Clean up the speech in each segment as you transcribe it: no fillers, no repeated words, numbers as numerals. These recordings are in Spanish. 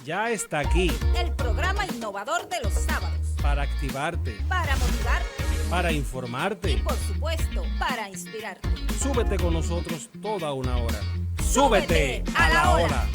Ya está aquí. El programa innovador de los sábados. Para activarte. Para motivarte. Para informarte. Y por supuesto, para inspirarte. Súbete con nosotros toda una hora. ¡Súbete a la hora!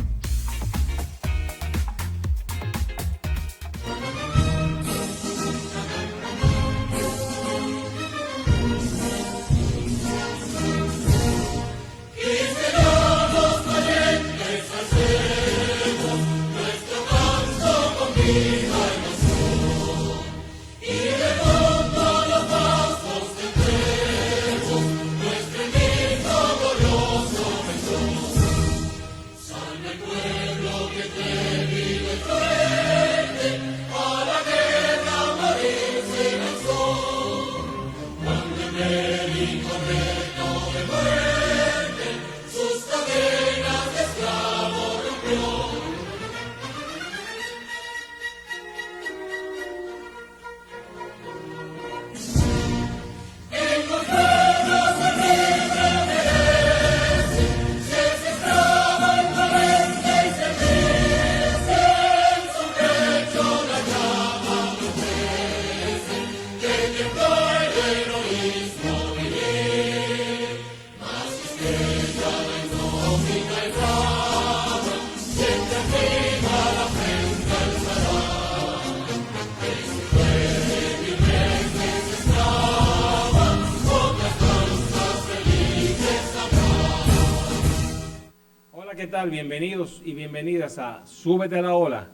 ¿Qué tal? Bienvenidos y bienvenidas a Súbete a la Ola,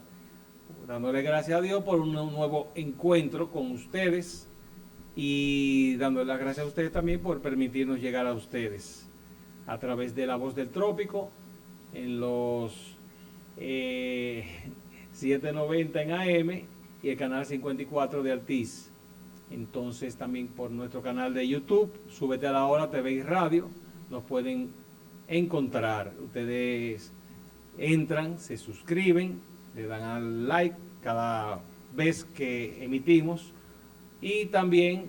dándole gracias a Dios por un nuevo encuentro con ustedes y dándole las gracias a ustedes también por permitirnos llegar a ustedes a través de La Voz del Trópico en los 790 en AM y el canal 54 de Altiz. Entonces también por nuestro canal de YouTube, Súbete a la Ola TV y Radio, nos pueden encontrar. Ustedes entran, se suscriben, le dan al like cada vez que emitimos y también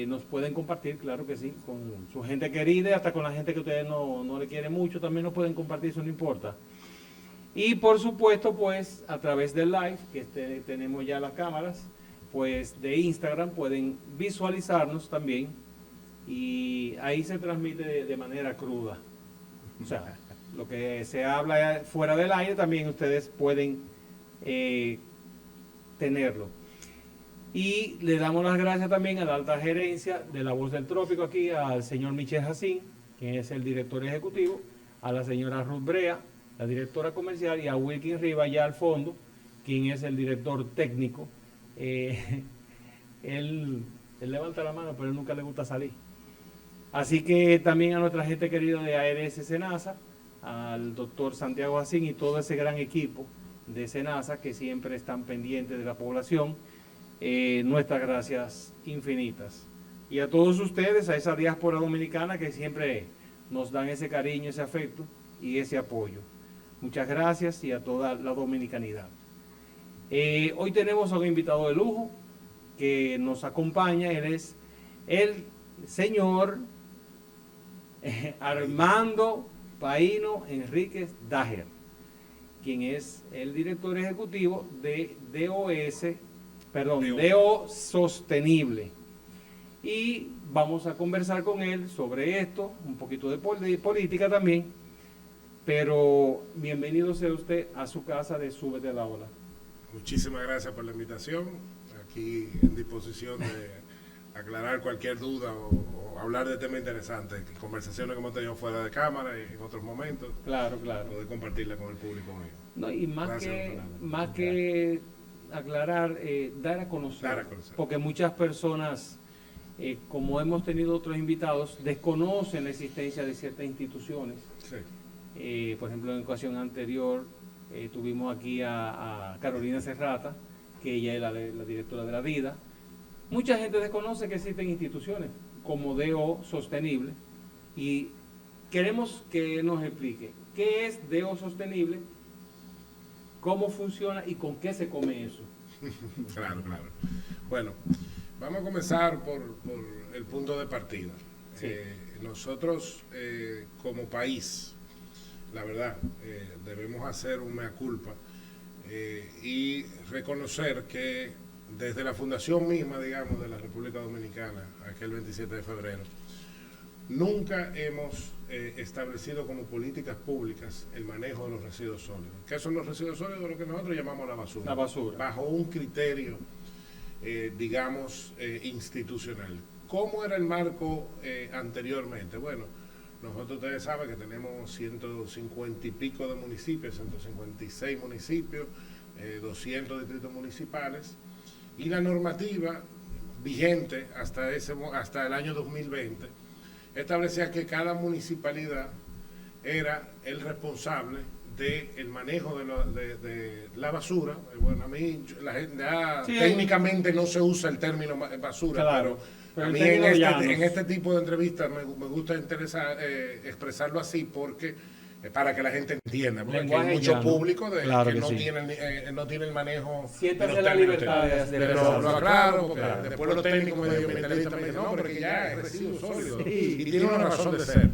nos pueden compartir, claro que sí, con su gente querida, hasta con la gente que ustedes no le quieren mucho, también nos pueden compartir, eso no importa. Y por supuesto, pues a través del live, que tenemos ya las cámaras, pues de Instagram pueden visualizarnos también y ahí se transmite de manera cruda. O sea, lo que se habla fuera del aire también ustedes pueden tenerlo. Y le damos las gracias también a la alta gerencia de La Voz del Trópico aquí, al señor Michel Jacín, quien es el director ejecutivo, a la señora Ruth Brea, la directora comercial, y a Wilkin Riva allá al fondo, quien es el director técnico. Él levanta la mano, pero él nunca le gusta salir. Así que también a nuestra gente querida de ARS Senasa, al doctor Santiago Jacín y todo ese gran equipo de Senasa que siempre están pendientes de la población, nuestras gracias infinitas. Y a todos ustedes, a esa diáspora dominicana que siempre nos dan ese cariño, ese afecto y ese apoyo. Muchas gracias y a toda la dominicanidad. Hoy tenemos a un invitado de lujo que nos acompaña. Él es el señor Armando Paino Enríquez Dager, quien es el director ejecutivo de DO Sostenible. Y vamos a conversar con él sobre esto, un poquito de política también, pero bienvenido sea usted a su casa de Súbete a la Ola. Muchísimas gracias por la invitación, aquí en disposición de aclarar cualquier duda o hablar de temas interesantes, conversaciones que hemos tenido fuera de cámara y en otros momentos. Claro, claro. Poder compartirla con el público mío. No, y más que aclarar, dar a conocer. Porque muchas personas, como hemos tenido otros invitados, desconocen la existencia de ciertas instituciones. Sí. Por ejemplo, en ocasión anterior tuvimos aquí a Carolina Serrata, que ella es la directora de La Vida. Mucha gente desconoce que existen instituciones como DO Sostenible y queremos que nos explique qué es DO Sostenible, cómo funciona y con qué se come eso. Claro. Bueno, vamos a comenzar por el punto de partida. Sí. Nosotros como país, la verdad, debemos hacer un mea culpa y reconocer que desde la fundación misma, digamos, de la República Dominicana, aquel 27 de febrero, nunca hemos establecido como políticas públicas el manejo de los residuos sólidos. ¿Qué son los residuos sólidos? Lo que nosotros llamamos la basura. La basura. Bajo un criterio, digamos, institucional. ¿Cómo era el marco anteriormente? Bueno, nosotros ustedes saben que tenemos 150 y pico de municipios, 156 municipios, 200 distritos municipales, y la normativa vigente hasta el año 2020 establecía que cada municipalidad era el responsable del manejo de la basura. Bueno, a mí la gente, técnicamente no se usa el término basura, claro, pero a mí en este tipo de entrevistas me gusta expresarlo así porque para que la gente entienda, porque aquí hay mucho público que no tiene el manejo. Siéntase la libertad de lo aclaro, porque después los técnicos medioambientalistas me dicen, no, porque ya es residuo sólido. Y tiene una razón de ser.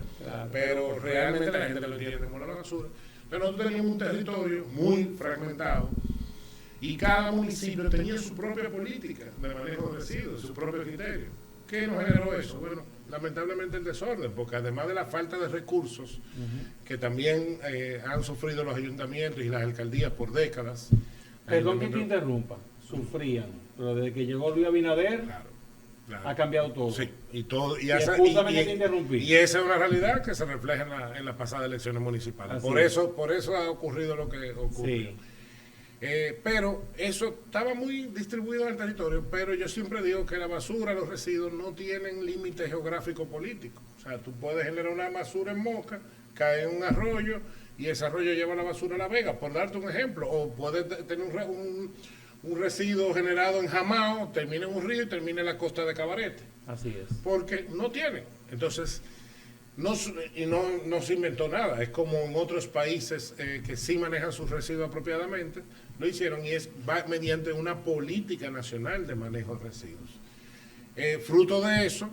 Pero realmente la gente lo entiende como la basura. Pero nosotros teníamos un territorio muy fragmentado y cada municipio tenía su propia política de manejo de residuos, su propio criterio. ¿Qué nos generó eso? Bueno, lamentablemente el desorden, porque además de la falta de recursos que también han sufrido los ayuntamientos y las alcaldías por décadas. Perdón que te interrumpa, sufrían, pero desde que llegó Luis Abinader, claro, ha cambiado todo. Sí, y esa es una realidad que se refleja en las pasadas elecciones municipales. Por eso ha ocurrido lo que ocurrió. Sí. Pero eso estaba muy distribuido en el territorio, pero yo siempre digo que la basura, los residuos no tienen límite geográfico político. O sea, tú puedes generar una basura en Moca, cae en un arroyo y ese arroyo lleva la basura a La Vega, por darte un ejemplo. O puedes tener un residuo generado en Jamao, termina en un río y termina en la costa de Cabarete. Así es. Porque no tiene. Entonces, no se inventó nada. Es como en otros países que sí manejan sus residuos apropiadamente, lo hicieron y va mediante una política nacional de manejo de residuos. Fruto de eso,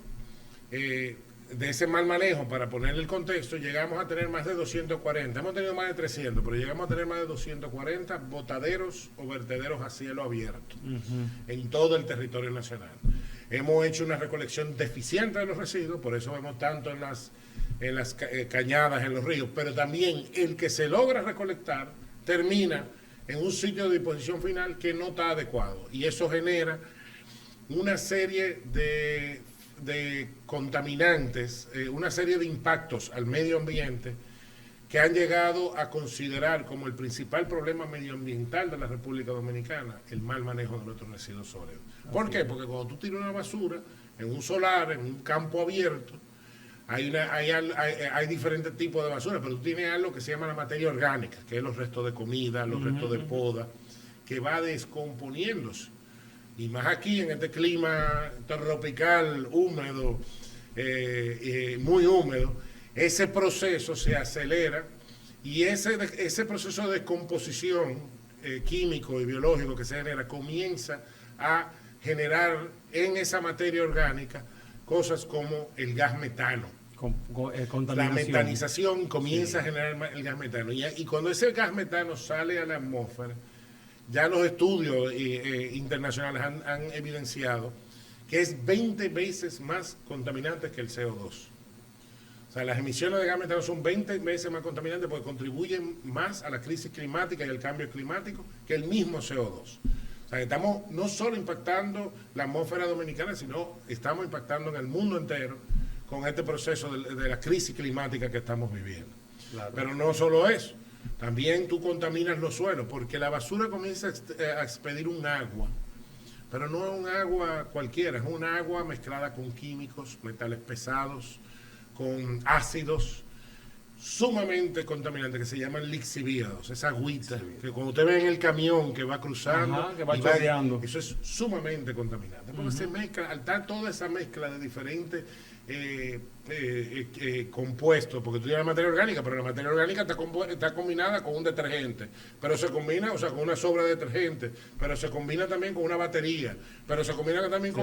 de ese mal manejo, para ponerle el contexto, llegamos a tener más de 240, hemos tenido más de 300, pero llegamos a tener más de 240 botaderos o vertederos a cielo abierto en todo el territorio nacional. Hemos hecho una recolección deficiente de los residuos, por eso vemos tanto en las cañadas, en los ríos, pero también el que se logra recolectar termina en un sitio de disposición final que no está adecuado, y eso genera una serie de contaminantes, una serie de impactos al medio ambiente que han llegado a considerar como el principal problema medioambiental de la República Dominicana el mal manejo de nuestros residuos sólidos. ¿Por qué? Porque cuando tú tiras una basura en un solar, en un campo abierto, hay diferentes tipos de basura, pero tú tienes algo que se llama la materia orgánica, que es los restos de comida, los restos de poda, que va descomponiéndose. Y más aquí en este clima tropical, húmedo, muy húmedo, ese proceso se acelera y ese proceso de descomposición químico y biológico que se genera comienza a generar en esa materia orgánica cosas como el gas metano. La metanización comienza a generar el gas metano. Y cuando ese gas metano sale a la atmósfera, ya los estudios internacionales han evidenciado que es 20 veces más contaminante que el CO2. O sea, las emisiones de gas metano son 20 veces más contaminantes porque contribuyen más a la crisis climática y al cambio climático que el mismo CO2. O sea, estamos no solo impactando la atmósfera dominicana, sino estamos impactando en el mundo entero con este proceso de la crisis climática que estamos viviendo. Claro. Pero no solo eso, también tú contaminas los suelos, porque la basura comienza a expedir un agua, pero no es un agua cualquiera, es un agua mezclada con químicos, metales pesados, con ácidos sumamente contaminantes que se llaman lixiviados, esa agüita que cuando usted ve en el camión que va cruzando, que va chorreando, eso es sumamente contaminante, porque se mezcla, al estar toda esa mezcla de diferentes compuestos, porque tú tienes la materia orgánica, pero la materia orgánica está combinada con un detergente, pero se combina, o sea, con una sobra de detergente, pero se combina también con una batería, pero se combina también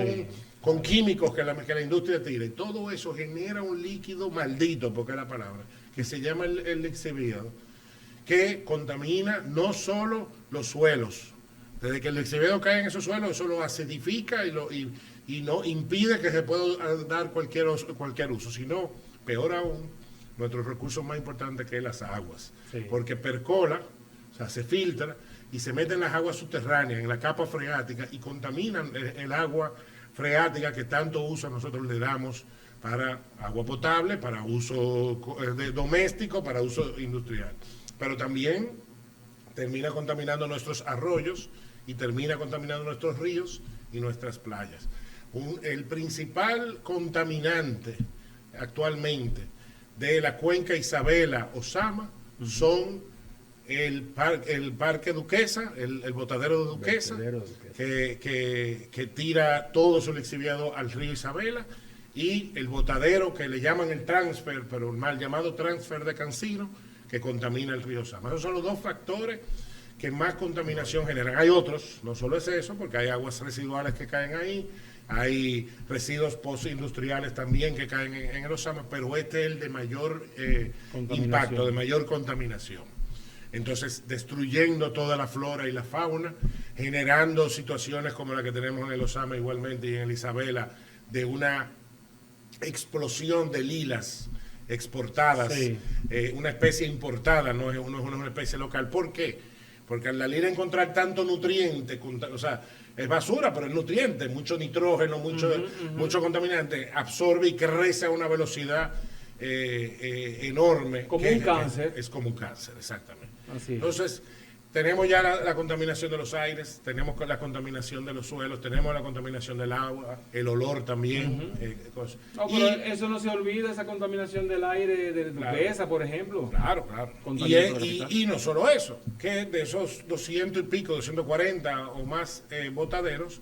con químicos que la industria tira, y todo eso genera un líquido maldito, porque es la palabra, que se llama el lixiviado, que contamina no solo los suelos. Desde que el lixiviado cae en esos suelos, eso lo acidifica y no impide que se pueda dar cualquier uso, sino, peor aún, nuestros recursos más importantes, que es las aguas. Sí. Porque percola, o sea, se filtra y se mete en las aguas subterráneas, en la capa freática, y contaminan el agua freática que tanto uso nosotros le damos para agua potable, para uso doméstico, para uso industrial. Pero también termina contaminando nuestros arroyos y termina contaminando nuestros ríos y nuestras playas. El principal contaminante actualmente de la cuenca Isabela-Osama son el Parque Duquesa, el botadero de Duquesa, que tira todo su lixiviado al río Isabela, y el botadero que le llaman el transfer, pero el mal llamado transfer de Cancino, que contamina el río Osama. Esos son los dos factores que más contaminación generan. Hay otros, no solo es eso, porque hay aguas residuales que caen ahí, hay residuos postindustriales también que caen en el Osama, pero este es el de mayor impacto, de mayor contaminación. Entonces, destruyendo toda la flora y la fauna, generando situaciones como la que tenemos en el Osama igualmente y en el Isabela, de una explosión de lilas exportadas, sí. Una especie importada, no es una especie local. ¿Por qué? Porque al la lila encontrar tanto nutriente, o sea, es basura, pero es nutriente, mucho nitrógeno, mucho contaminante, absorbe y crece a una velocidad enorme. Como un cáncer. Es como un cáncer, exactamente. Así es. Entonces, tenemos ya la contaminación de los aires, tenemos la contaminación de los suelos, tenemos la contaminación del agua, el olor también. No, pero eso no se olvida, esa contaminación del aire de Duquesa, por ejemplo. Claro. Y no solo eso, que de esos 200 y pico, 240 o más botaderos,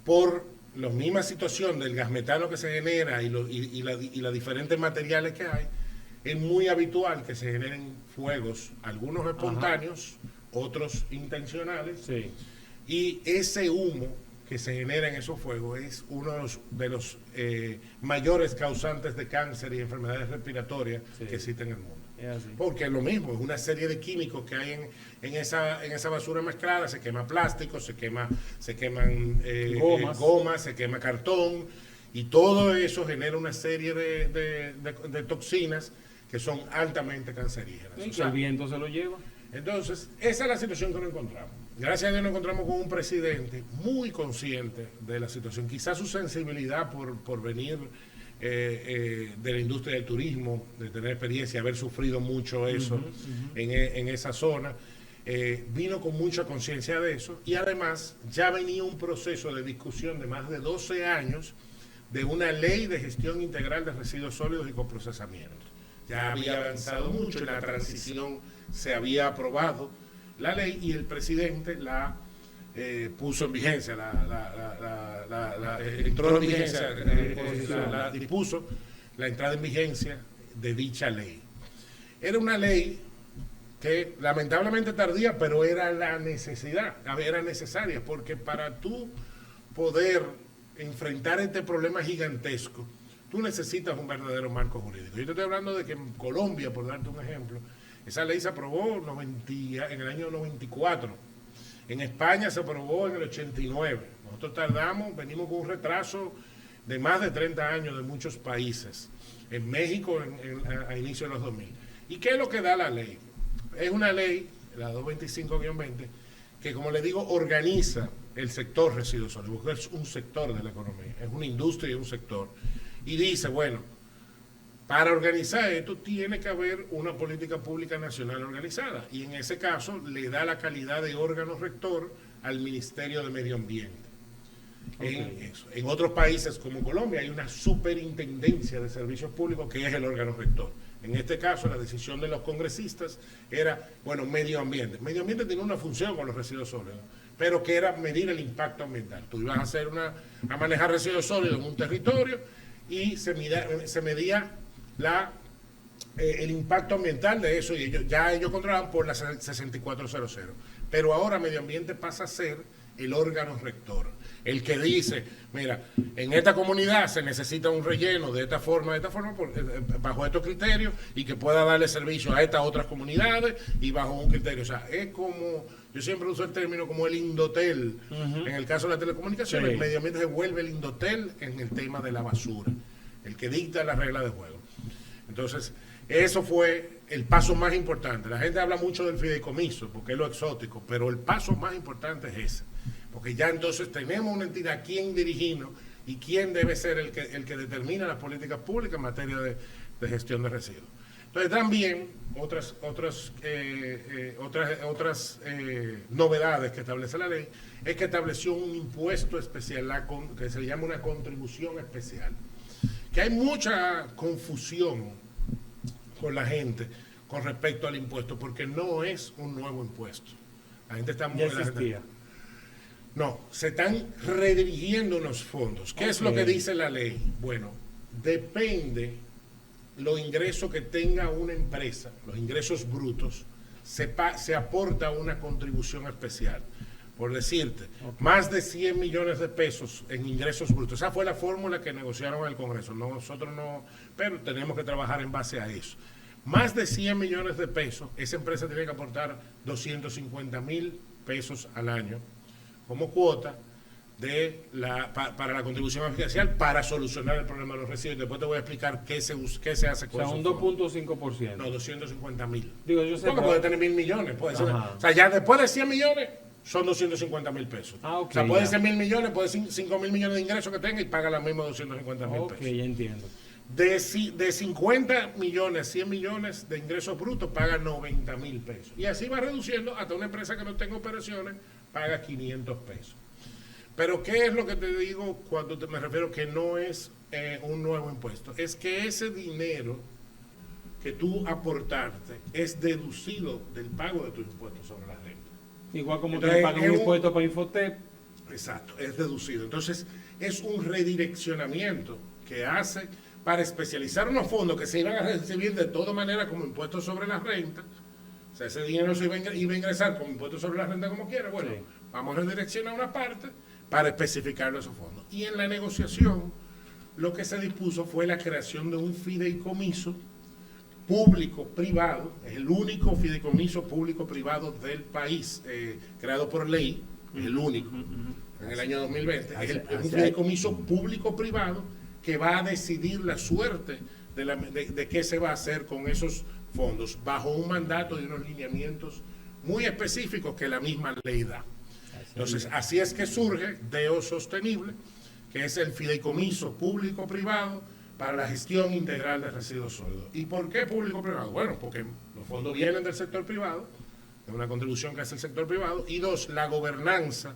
por la misma situación del gas metano que se genera y las diferentes materiales que hay, es muy habitual que se generen fuegos, algunos espontáneos, otros intencionales, sí. Y ese humo que se genera en esos fuegos es uno de los mayores causantes de cáncer y enfermedades respiratorias, sí, que existen en el mundo. Porque es lo mismo, es una serie de químicos que hay en esa basura mezclada. Se quema plástico, se queman gomas, se quema cartón, y todo eso genera una serie de toxinas que son altamente cancerígenas. Sí, o sea, el viento se lo lleva. Entonces, esa es la situación que nos encontramos. Gracias a Dios nos encontramos con un presidente muy consciente de la situación. Quizás su sensibilidad por venir de la industria del turismo, de tener experiencia, haber sufrido mucho eso en esa zona, vino con mucha conciencia de eso, y además ya venía un proceso de discusión de más de 12 años de una ley de gestión integral de residuos sólidos y coprocesamiento. Ya había avanzado mucho y la transición se había aprobado la ley, y el presidente la puso en vigencia, entró en vigencia, dispuso la entrada en vigencia de dicha ley. Era una ley que lamentablemente tardía, pero era la necesidad, era necesaria, porque para tú poder enfrentar este problema gigantesco, tú necesitas un verdadero marco jurídico. Yo te estoy hablando de que en Colombia, por darte un ejemplo, esa ley se aprobó en el año 94. En España se aprobó en el 89. Nosotros venimos con un retraso de más de 30 años de muchos países. En México a inicios de los 2000. ¿Y qué es lo que da la ley? Es una ley, la 225-20, que, como le digo, organiza el sector residuos sólidos, porque es un sector de la economía, es una industria y un sector. Y dice, bueno, para organizar esto tiene que haber una política pública nacional organizada, y en ese caso le da la calidad de órgano rector al Ministerio de Medio Ambiente. Okay. En otros países como Colombia hay una superintendencia de servicios públicos que es el órgano rector. En este caso la decisión de los congresistas era, bueno, medio ambiente. Medio ambiente tiene una función con los residuos sólidos, pero que era medir el impacto ambiental. Tú ibas a manejar residuos sólidos en un territorio y se medía el impacto ambiental de eso, y ellos controlaban por la 6400. Pero ahora medio ambiente pasa a ser el órgano rector. el que dice, mira, en esta comunidad se necesita un relleno de esta forma, bajo estos criterios, y que pueda darle servicio a estas otras comunidades y bajo un criterio. O sea, es como, yo siempre uso el término como el Indotel. En el caso de la telecomunicación, el medio ambiente se vuelve el Indotel en el tema de la basura, el que dicta las reglas de juego. Entonces, eso fue el paso más importante. La gente habla mucho del fideicomiso, porque es lo exótico, pero el paso más importante es ese. Porque ya entonces tenemos una entidad a quien dirigirnos y quién debe ser el que determina las políticas públicas en materia de gestión de residuos. Entonces también otras novedades que establece la ley es que estableció un impuesto especial, que se llama una contribución especial. Que hay mucha confusión con la gente con respecto al impuesto, porque no es un nuevo impuesto. La gente está muy... No, se están redirigiendo unos fondos. ¿Qué es lo que dice la ley? Bueno, depende los ingresos que tenga una empresa, los ingresos brutos, se aporta una contribución especial. Por decirte, más de 100 millones de pesos en ingresos brutos. Esa fue la fórmula que negociaron en el Congreso. Nosotros no, pero tenemos que trabajar en base a eso. Más de 100 millones de pesos, esa empresa tiene que aportar 250,000 pesos al año como cuota para la contribución especial para solucionar el problema de los residuos. Después te voy a explicar qué se hace con eso. O sea, un 2.5%. No, 250,000. Digo, yo sé. Porque puede tener 1.000 millones. Puede ser, o sea, ya después de 100 millones son 250,000 pesos. Okay, o sea, puede ser 1.000 millones, puede ser 5.000 millones de ingresos que tenga y paga la misma 250,000 pesos. Ok, ya entiendo. De 50 millones, 100 millones de ingresos brutos, paga 90,000 pesos. Y así va reduciendo hasta una empresa que no tenga operaciones, paga 500 pesos. Pero ¿qué es lo que te digo cuando me refiero que no es un nuevo impuesto? Es que ese dinero que tú aportaste es deducido del pago de tu impuesto sobre la renta. Igual como te pagan un impuesto para Infotep. Exacto, es deducido. Entonces, es un redireccionamiento que hace para especializar unos fondos que se iban a recibir de toda manera como impuestos sobre la renta. O sea, ese dinero se iba a ingresar como impuestos sobre la renta como quiera. Bueno, sí, vamos a redireccionar una parte para especificar esos fondos. Y en la negociación, lo que se dispuso fue la creación de un fideicomiso público-privado, es el único fideicomiso público-privado del país, creado por ley, el único, en el año 2020. Es un fideicomiso público-privado que va a decidir la suerte de qué se va a hacer con esos fondos, bajo un mandato y unos lineamientos muy específicos que la misma ley da. Entonces, así es que surge DEO Sostenible, que es el fideicomiso público-privado para la gestión integral de residuos sólidos. ¿Y por qué público-privado? Bueno, porque los fondos vienen del sector privado, es una contribución que hace el sector privado, y dos, la gobernanza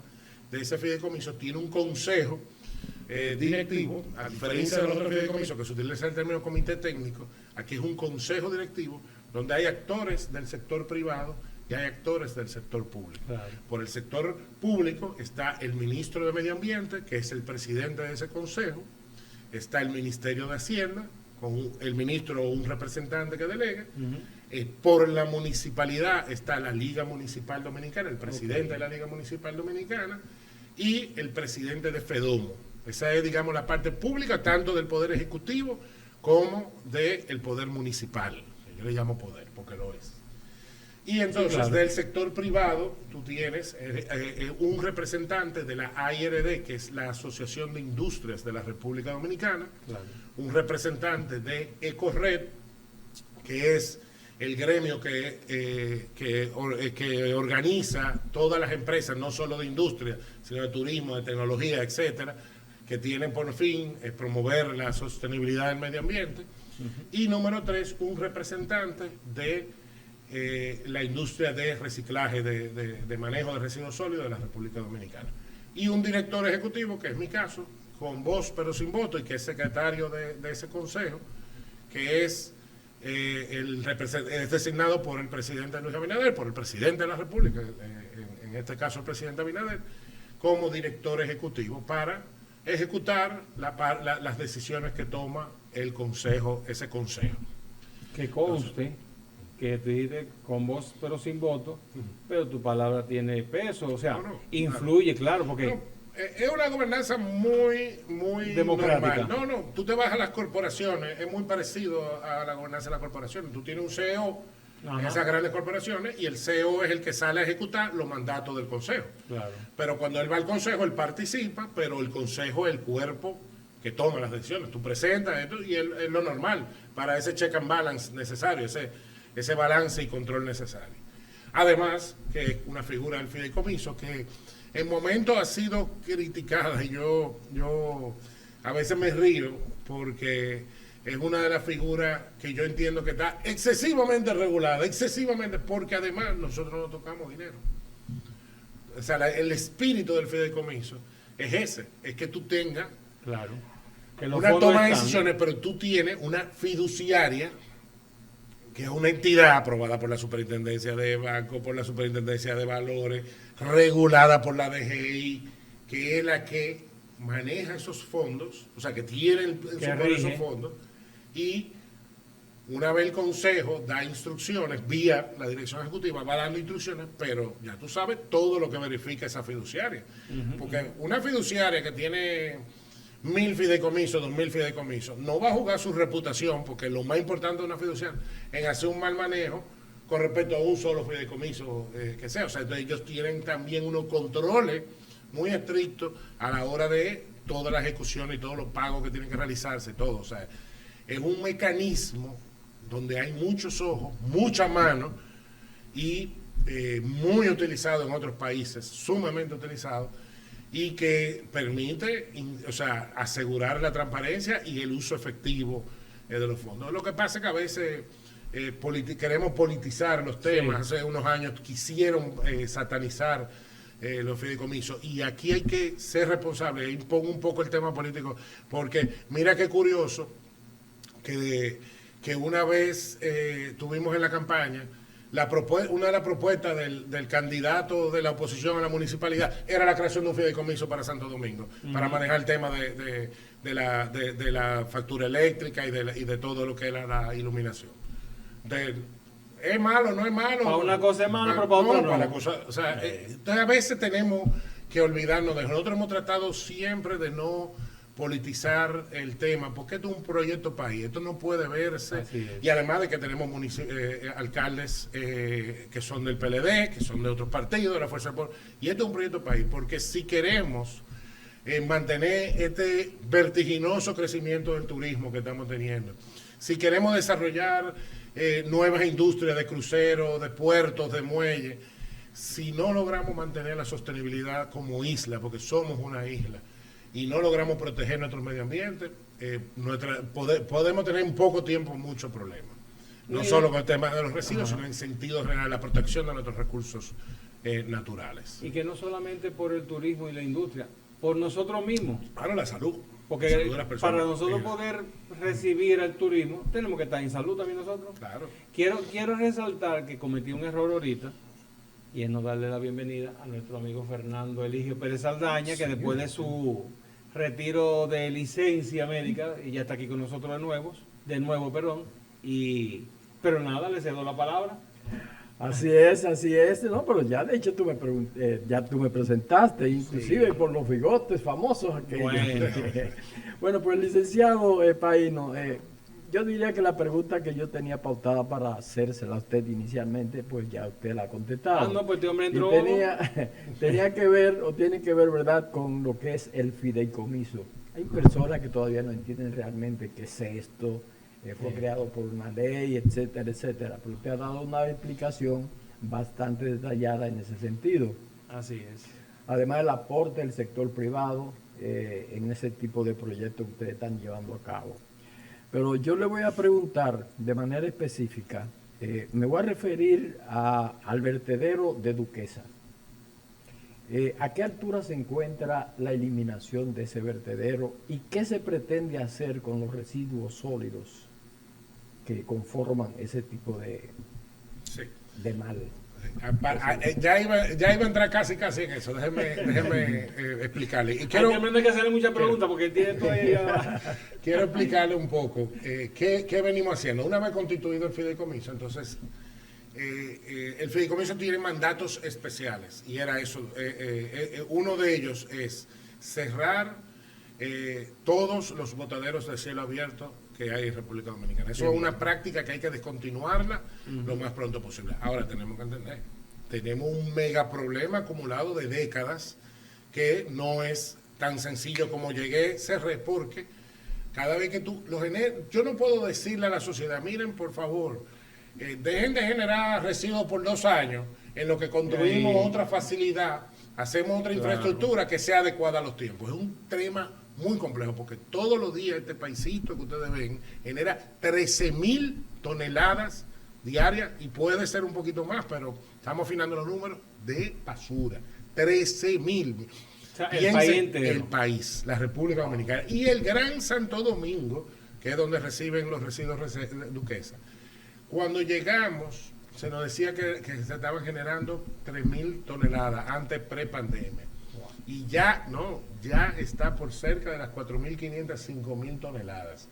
de ese fideicomiso tiene un consejo directivo, a diferencia de los otros fideicomisos que se utiliza el término comité técnico, aquí es un consejo directivo donde hay actores del sector privado y hay actores del sector público. Claro. Por el sector público está el ministro de Medio Ambiente, que es el presidente de ese consejo, está el Ministerio de Hacienda, con el ministro o un representante que delegue. Por la municipalidad está la Liga Municipal Dominicana, el presidente de la Liga Municipal Dominicana y el presidente de FEDOMO. Esa es, digamos, la parte pública, tanto del Poder Ejecutivo como del Poder Municipal. Yo le llamo poder, porque lo es. Y entonces, sí, claro, del sector privado, tú tienes un representante de la AIRD, que es la Asociación de Industrias de la República Dominicana, claro, un representante de EcoRed, que es el gremio que organiza todas las empresas, no solo de industria, sino de turismo, de tecnología, etcétera, que tienen por fin promover la sostenibilidad del medio ambiente. Y número 3, un representante de la industria de reciclaje, de manejo de residuos sólidos de la República Dominicana. Y un director ejecutivo, que es mi caso, con voz pero sin voto, y que es secretario de ese consejo, que es designado por el presidente Luis Abinader, por el presidente de la República, en este caso el presidente Abinader, como director ejecutivo para ejecutar las decisiones que toma el consejo, ese consejo. Que conste que tú dices con voz pero sin voto, pero tu palabra tiene peso, o sea, influye, claro, porque Es una gobernanza muy democrática. normal. No, tú te vas a las corporaciones, es muy parecido a la gobernanza de las corporaciones. Tú tienes un CEO en esas grandes corporaciones y el CEO es el que sale a ejecutar los mandatos del consejo. Claro. Pero cuando él va al consejo, él participa, pero el consejo es el cuerpo que toma las decisiones. Tú presentas esto y es lo normal para ese check and balance necesario, ese balance y control necesario. Además, que es una figura del fideicomiso que en momentos ha sido criticada y yo a veces me río porque es una de las figuras que yo entiendo que está excesivamente regulada, excesivamente, porque además nosotros no tocamos dinero. O sea, el espíritu del fideicomiso es ese, es que tú tengas Claro. una toma de decisiones, pero tú tienes una fiduciaria que es una entidad aprobada por la Superintendencia de Banco, por la Superintendencia de Valores, regulada por la DGI, que es la que maneja esos fondos, o sea, que tiene en su poder esos fondos, y una vez el Consejo da instrucciones, vía la Dirección Ejecutiva, va dando instrucciones, pero ya tú sabes todo lo que verifica esa fiduciaria. Porque una fiduciaria que tiene 1.000 fideicomisos, 2.000 fideicomisos, no va a jugar su reputación, porque lo más importante de una fiduciaria es hacer un mal manejo con respecto a un solo fideicomiso que sea. O sea, entonces ellos tienen también unos controles muy estrictos a la hora de toda la ejecución y todos los pagos que tienen que realizarse, todo. O sea, es un mecanismo donde hay muchos ojos, mucha mano y muy utilizado en otros países, sumamente utilizado, y que permite, o sea, asegurar la transparencia y el uso efectivo de los fondos. Lo que pasa es que a veces queremos politizar los temas. Sí. Hace unos años quisieron satanizar los fideicomisos, y aquí hay que ser responsable. Ahí pongo un poco el tema político, porque mira qué curioso que una vez tuvimos en la campaña una de las propuestas del candidato de la oposición a la municipalidad era la creación de un fideicomiso para Santo Domingo, para manejar el tema de la factura eléctrica y de todo lo que era la iluminación. ¿Es malo? ¿No es malo? Para una cosa es malo, pero para otra no. Para la cosa, o sea, entonces a veces tenemos que olvidarnos de eso. Nosotros hemos tratado siempre de no politizar el tema, porque esto es un proyecto país, esto no puede verse, y además de que tenemos alcaldes que son del PLD, que son de otros partidos, de la Fuerza del Pueblo, y esto es un proyecto país, porque si queremos mantener este vertiginoso crecimiento del turismo que estamos teniendo, si queremos desarrollar nuevas industrias de cruceros, de puertos, de muelles, si no logramos mantener la sostenibilidad como isla, porque somos una isla, y no logramos proteger nuestro medio ambiente, podemos tener en poco tiempo muchos problemas. No solo con el tema de los residuos, sino en sentido general, la protección de nuestros recursos naturales. Y que no solamente por el turismo y la industria, por nosotros mismos. Para la salud. Porque la salud de las personas. Para nosotros poder recibir el turismo, tenemos que estar en salud también nosotros. Claro. Quiero resaltar que cometí un error ahorita, y es no darle la bienvenida a nuestro amigo Fernando Eligio Pérez Saldaña, que después de su retiro de licencia médica, y ya está aquí con nosotros de nuevo, pero nada, le cedo la palabra. Así es, no, pero ya de hecho tú me presentaste, inclusive sí, por los bigotes famosos aquellos. Bueno, pues licenciado Paino, yo diría que la pregunta que yo tenía pautada para hacérsela a usted inicialmente, pues ya usted la ha contestado. No, pues este hombre entró. Tenía que ver, o tiene que ver, ¿verdad?, con lo que es el fideicomiso. Hay personas que todavía no entienden realmente qué es esto, fue creado por una ley, etcétera, etcétera. Pero usted ha dado una explicación bastante detallada en ese sentido. Así es. Además, el aporte del sector privado en ese tipo de proyectos que ustedes están llevando a cabo. Pero yo le voy a preguntar de manera específica, me voy a referir al vertedero de Duquesa. ¿A qué altura se encuentra la eliminación de ese vertedero y qué se pretende hacer con los residuos sólidos que conforman ese tipo de mal? Ya iba a entrar casi en eso. Déjeme explicarle. Y quiero que hacerle muchas preguntas porque él tiene todo ahí. Quiero explicarle un poco qué venimos haciendo. Una vez constituido el fideicomiso, entonces el fideicomiso tiene mandatos especiales y era eso. Uno de ellos es cerrar todos los botaderos de cielo abierto que hay en República Dominicana. Eso es una práctica que hay que descontinuarla lo más pronto posible. Ahora tenemos que entender, tenemos un mega problema acumulado de décadas que no es tan sencillo como llegué, cerré, porque cada vez que tú lo generas, yo no puedo decirle a la sociedad, miren por favor, dejen de generar residuos por 2 años, en lo que construimos otra facilidad, hacemos otra infraestructura que sea adecuada a los tiempos. Es un tema muy complejo, porque todos los días este paisito que ustedes ven genera 13.000 toneladas diarias, y puede ser un poquito más, pero estamos afinando los números, de basura. 13.000. O sea, el país entero. El país, la República Dominicana. Y el Gran Santo Domingo, que es donde reciben los residuos Duquesa. Cuando llegamos, se nos decía que se estaban generando 3.000 toneladas antes pre-pandemia. Y ya está por cerca de las 4.500, 5.000 toneladas.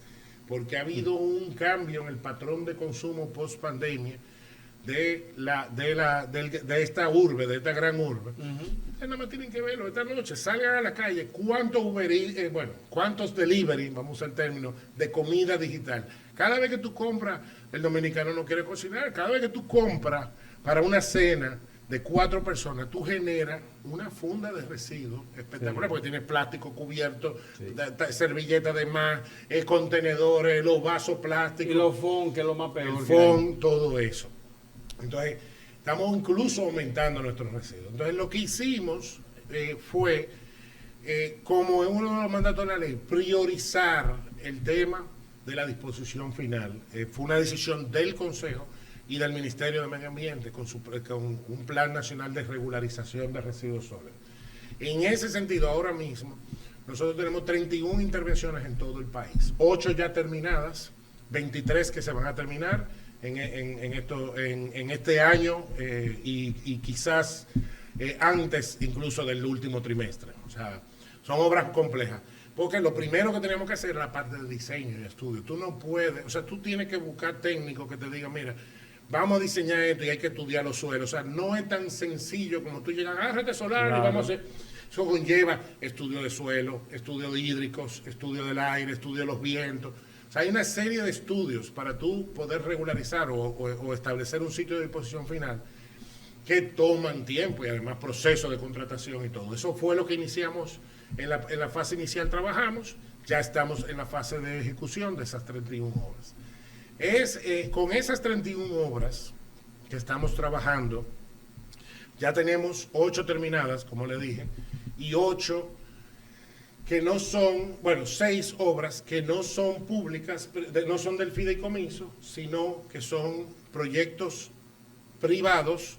Porque ha habido un cambio en el patrón de consumo post-pandemia de esta urbe, de esta gran urbe. Ustedes nada más tienen que verlo esta noche, salgan a la calle, cuántos delivery, vamos a usar el término, de comida digital. Cada vez que tú compras, el dominicano no quiere cocinar, cada vez que tú compras para una cena de 4 personas, tú generas una funda de residuos espectacular, porque tienes plástico cubierto, servilletas de más, contenedores, los vasos plásticos. Y los FON, que es lo más peor. El FON, todo eso. Entonces, estamos incluso aumentando nuestros residuos. Entonces, lo que hicimos fue, como es uno de los mandatos de la ley, priorizar el tema de la disposición final. Fue una decisión del Consejo y del Ministerio de Medio Ambiente con un plan nacional de regularización de residuos sólidos. En ese sentido, ahora mismo, nosotros tenemos 31 intervenciones en todo el país, 8 ya terminadas, 23 que se van a terminar en este año y quizás antes incluso del último trimestre. O sea, son obras complejas. Porque lo primero que tenemos que hacer es la parte de diseño y estudio. Tú no puedes, o sea, tú tienes que buscar técnicos que te digan, mira, vamos a diseñar esto y hay que estudiar los suelos. O sea, no es tan sencillo como tú llegas, agárrate solar y vamos a hacer. Eso conlleva estudio de suelo, estudio de hídricos, estudio del aire, estudio de los vientos. O sea, hay una serie de estudios para tú poder regularizar o establecer un sitio de disposición final que toman tiempo y además proceso de contratación y todo. Eso fue lo que iniciamos en la fase inicial, trabajamos, ya estamos en la fase de ejecución de esas 31 obras. Con esas 31 obras que estamos trabajando, ya tenemos 8 terminadas, como le dije, y 8 que no son, 6 obras que no son públicas, no son del fideicomiso, sino que son proyectos privados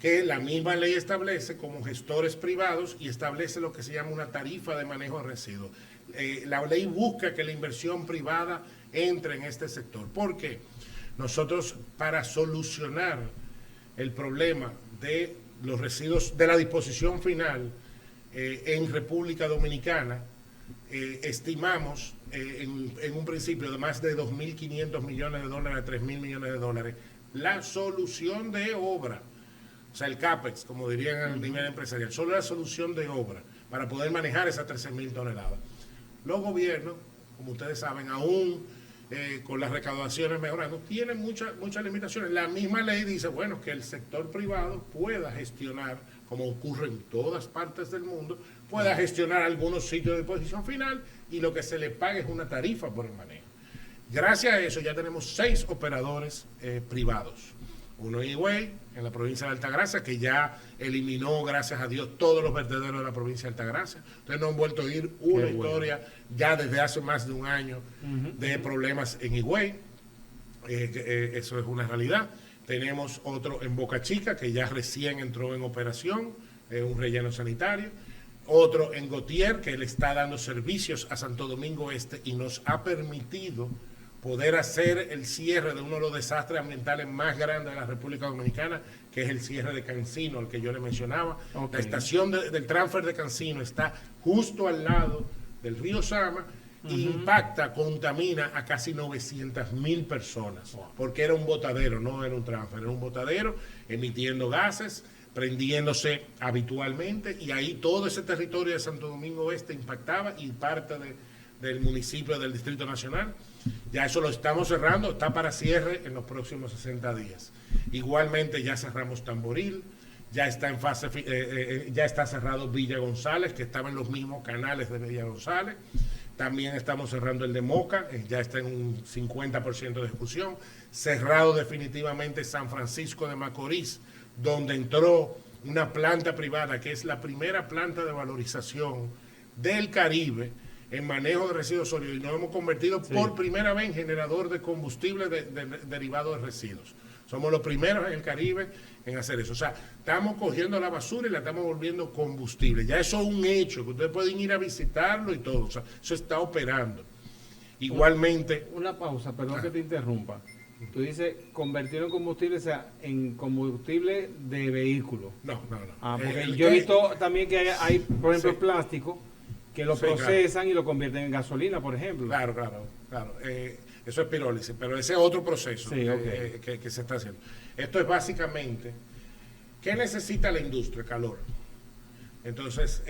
que la misma ley establece como gestores privados y establece lo que se llama una tarifa de manejo de residuos. La ley busca que la inversión privada entre en este sector. ¿Por qué? Nosotros, para solucionar el problema de los residuos de la disposición final en República Dominicana, estimamos en un principio de más de 2.500 millones de dólares a 3.000 millones de dólares la solución de obra. O sea, el CAPEX, como dirían a nivel empresarial, solo la solución de obra para poder manejar esas 13.000 toneladas. Los gobiernos, como ustedes saben, aún con las recaudaciones mejorando, tienen muchas limitaciones. La misma ley dice, bueno, que el sector privado pueda gestionar, como ocurre en todas partes del mundo, pueda gestionar algunos sitios de disposición final y lo que se le pague es una tarifa por el manejo. Gracias a eso ya tenemos 6 operadores privados. Uno en Higüey, en la provincia de Altagracia, que ya eliminó, gracias a Dios, todos los vertederos de la provincia de Altagracia. Entonces no han vuelto a oír una historia ya desde hace más de un año de problemas en Higüey. Eso es una realidad. Tenemos otro en Boca Chica, que ya recién entró en operación, un relleno sanitario. Otro en Gautier, que le está dando servicios a Santo Domingo Este y nos ha permitido poder hacer el cierre de uno de los desastres ambientales más grandes de la República Dominicana, que es el cierre de Cancino, al que yo le mencionaba. La estación del transfer de Cancino está justo al lado del río Sama, impacta, contamina a casi 900.000 personas, porque era un botadero, no era un transfer, era un botadero emitiendo gases prendiéndose habitualmente, y ahí todo ese territorio de Santo Domingo Este impactaba y parte del municipio del Distrito Nacional. Ya eso lo estamos cerrando, está para cierre en los próximos 60 días. Igualmente ya cerramos Tamboril, ya está en fase, ya está cerrado Villa González, que estaba en los mismos canales de Villa González. También estamos cerrando el de Moca, ya está en un 50% de ejecución. Cerrado definitivamente San Francisco de Macorís, donde entró una planta privada, que es la primera planta de valorización del Caribe en manejo de residuos sólidos, y nos hemos convertido por primera vez en generador de combustible derivado de residuos. Somos los primeros en el Caribe en hacer eso. O sea, estamos cogiendo la basura y la estamos volviendo combustible. Ya eso es un hecho, que ustedes pueden ir a visitarlo y todo. O sea, eso está operando. Igualmente... Una pausa, perdón que te interrumpa. Tú dices convertirlo en combustible, o sea, en combustible de vehículo. No. Porque yo he visto también que hay por ejemplo, plástico, que lo procesan y lo convierten en gasolina, por ejemplo. Claro. Eso es pirólisis, pero ese es otro proceso que se está haciendo. Esto es básicamente, ¿qué necesita la industria? Calor. Entonces,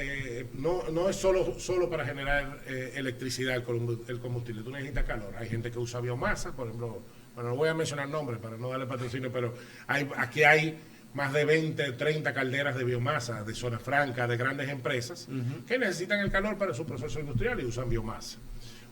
no es solo para generar electricidad el combustible, tú necesitas calor. Hay gente que usa biomasa, por ejemplo, bueno, no voy a mencionar nombres para no darle patrocinio, pero aquí hay más de 20, 30 calderas de biomasa de zona franca, de grandes empresas, que necesitan el calor para su proceso industrial y usan biomasa.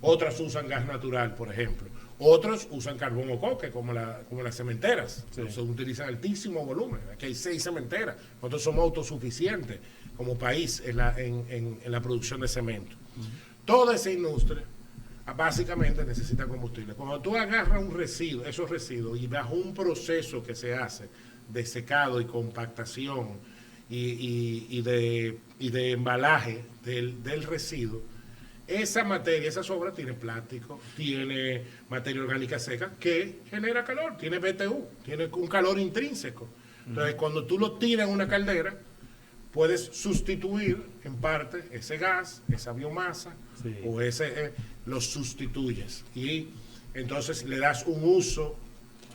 Otras usan gas natural, por ejemplo. Otros usan carbón o coque, como las cementeras. Se utilizan altísimo volumen. Aquí hay 6 cementeras. Nosotros somos autosuficientes como país en la producción de cemento. Toda esa industria básicamente necesita combustible. Cuando tú agarras un residuo, esos residuos, y bajo un proceso que se hace de secado y compactación y de embalaje del residuo, esa materia, esa sobra tiene plástico, tiene materia orgánica seca que genera calor, tiene BTU, tiene un calor intrínseco. Entonces, cuando tú lo tiras en una caldera, puedes sustituir en parte ese gas, esa biomasa, o lo sustituyes. Y entonces le das un uso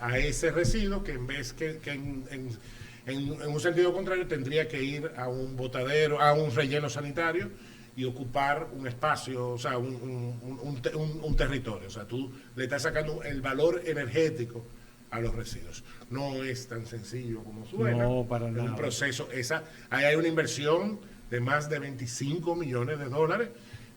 a ese residuo que en vez que en un sentido contrario tendría que ir a un botadero, a un relleno sanitario y ocupar un espacio, o sea, un territorio. O sea, tú le estás sacando el valor energético a los residuos. No es tan sencillo como suena. No, para nada. Es un proceso. Ahí hay una inversión de más de $25 millones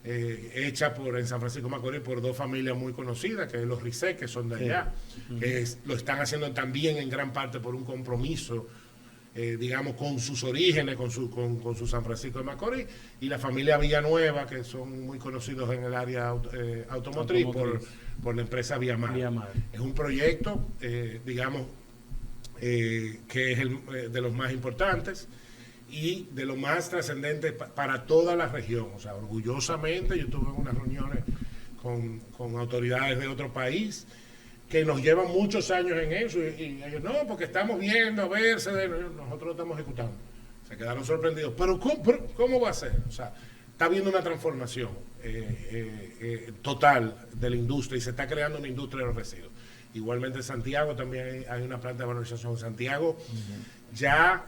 hecha en San Francisco de Macorís por 2 familias muy conocidas, que es los Risset, que son de allá, que lo están haciendo también en gran parte por un compromiso, digamos, con sus orígenes, con su San Francisco de Macorís, y la familia Villanueva, que son muy conocidos en el área automotriz por la empresa Viamar. Es un proyecto, digamos, que es de los más importantes y de lo más trascendente para toda la región. O sea, orgullosamente yo estuve en unas reuniones con autoridades de otro país que nos llevan muchos años en eso, y ellos, no, porque estamos viendo, a ver, nosotros lo estamos ejecutando. Se quedaron sorprendidos. Pero ¿cómo va a ser? O sea, está habiendo una transformación total de la industria y se está creando una industria de los residuos. Igualmente en Santiago también hay una planta de valorización. En Santiago ya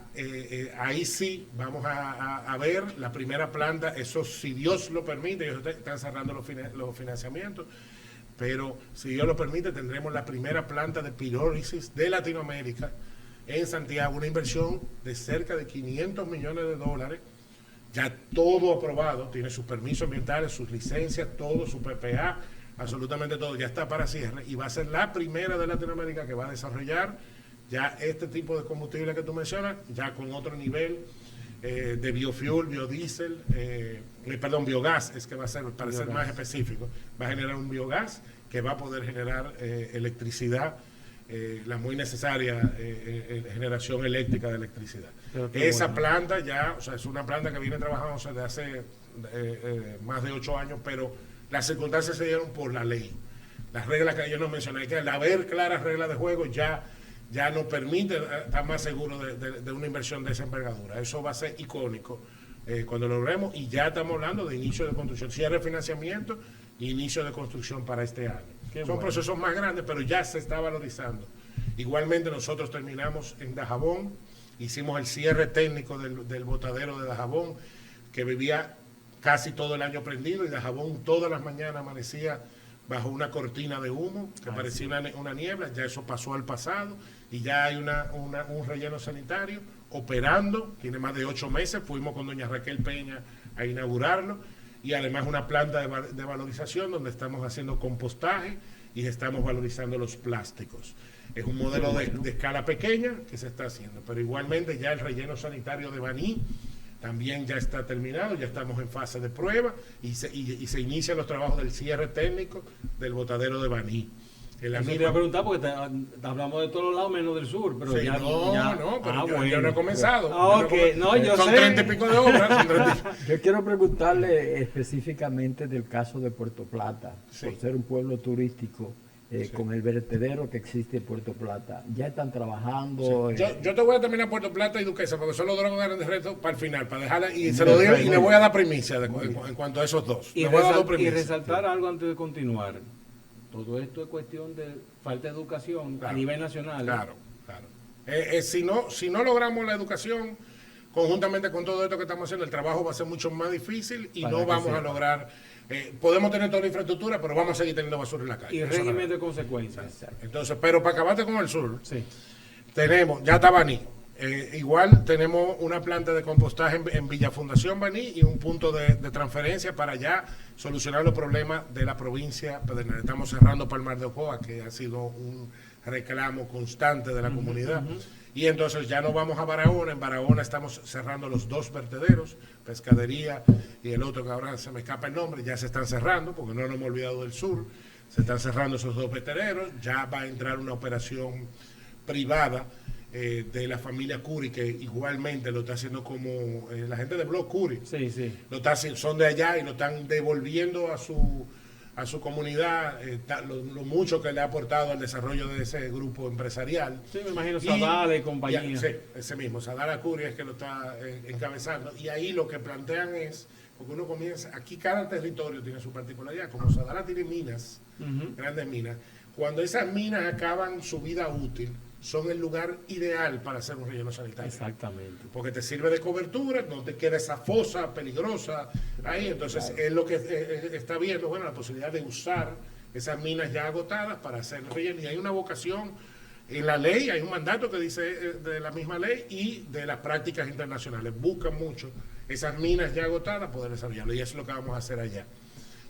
ahí sí vamos a ver la primera planta, eso si Dios lo permite, ellos están cerrando los financiamientos, pero si Dios lo permite tendremos la primera planta de pirólisis de Latinoamérica en Santiago, una inversión de cerca de $500 millones, ya todo aprobado, tiene sus permisos ambientales, sus licencias, todo, su PPA, absolutamente todo, ya está para cierre, y va a ser la primera de Latinoamérica que va a desarrollar ya este tipo de combustible que tú mencionas, ya con otro nivel de biofuel, biodiesel, biogás, es que va a ser, para ser más específico, va a generar un biogás que va a poder generar electricidad, la muy necesaria generación eléctrica de electricidad. Esa planta ya, o sea, es una planta que viene trabajando desde hace más de 8 años, pero las circunstancias se dieron por la ley. Las reglas que yo no mencioné, que al haber claras reglas de juego ya nos permite estar más seguros de una inversión de esa envergadura. Eso va a ser icónico cuando lo logremos, y ya estamos hablando de inicio de construcción, cierre de financiamiento e inicio de construcción para este año. Son procesos más grandes, pero ya se está valorizando. Igualmente nosotros terminamos en Dajabón hicimos el cierre técnico del botadero de Dajabón, que vivía casi todo el año prendido, y Dajabón todas las mañanas amanecía bajo una cortina de humo que parecía una niebla. Ya eso pasó al pasado y ya hay un relleno sanitario operando, tiene más de 8 meses, fuimos con doña Raquel Peña a inaugurarlo, y además una planta de valorización donde estamos haciendo compostaje y estamos valorizando los plásticos. Es un modelo de escala pequeña que se está haciendo, pero igualmente ya el relleno sanitario de Baní también ya está terminado, ya estamos en fase de prueba y se inician los trabajos del cierre técnico del botadero de Baní. Te voy a preguntar porque hablamos de todos los lados menos del sur, pero sí, ya... pero yo no he comenzado. Yo son sé. 30 y pico de obras. Yo quiero preguntarle específicamente del caso de Puerto Plata, por ser un pueblo turístico, con el vertedero que existe en Puerto Plata. ¿Ya están trabajando? Sí. Yo te voy a terminar Puerto Plata y Duquesa, porque son los dos grandes retos para el final, para dejarla, y se lo digo, y le voy a dar primicia en cuanto a esos dos. Y resaltar algo antes de continuar. Todo esto es cuestión de falta de educación a nivel nacional. Claro. Si no logramos la educación, conjuntamente con todo esto que estamos haciendo, el trabajo va a ser mucho más difícil y no vamos a lograr. Podemos tener toda la infraestructura, pero vamos a seguir teniendo basura en la calle. Y régimen de consecuencias. Entonces, pero para acabarte con el sur, sí, tenemos, ya está Baní. Igual tenemos una planta de compostaje en Villa Fundación Baní y un punto de transferencia para ya solucionar los problemas de la provincia Pedernal. Estamos cerrando Palmar de Ocoa, que ha sido un reclamo constante de la comunidad. Y entonces ya no vamos a Barahona. En Barahona estamos cerrando los 2 vertederos, Pescadería y el otro que ahora se me escapa el nombre, ya se están cerrando porque no nos hemos olvidado del sur. Se están cerrando esos 2 vertederos. Ya va a entrar una operación privada de la familia Curi, que igualmente lo está haciendo como la gente de Blog Curi. Sí. Lo está haciendo, son de allá y lo están devolviendo a su comunidad, lo mucho que le ha aportado al desarrollo de ese grupo empresarial. Sí, me imagino Sadala y compañía. Sí, ese mismo, Sadala Curi es que lo está encabezando. Y ahí lo que plantean es, porque uno comienza, aquí cada territorio tiene su particularidad, como Sadala tiene minas, grandes minas, cuando esas minas acaban su vida útil, son el lugar ideal para hacer un relleno sanitario. Exactamente. Porque te sirve de cobertura, no te queda esa fosa peligrosa ahí. Entonces, es lo que está viendo, bueno, la posibilidad de usar esas minas ya agotadas para hacer el relleno. Y hay una vocación en la ley, hay un mandato que dice de la misma ley y de las prácticas internacionales. Buscan mucho esas minas ya agotadas poder desarrollarlo. Y eso es lo que vamos a hacer allá.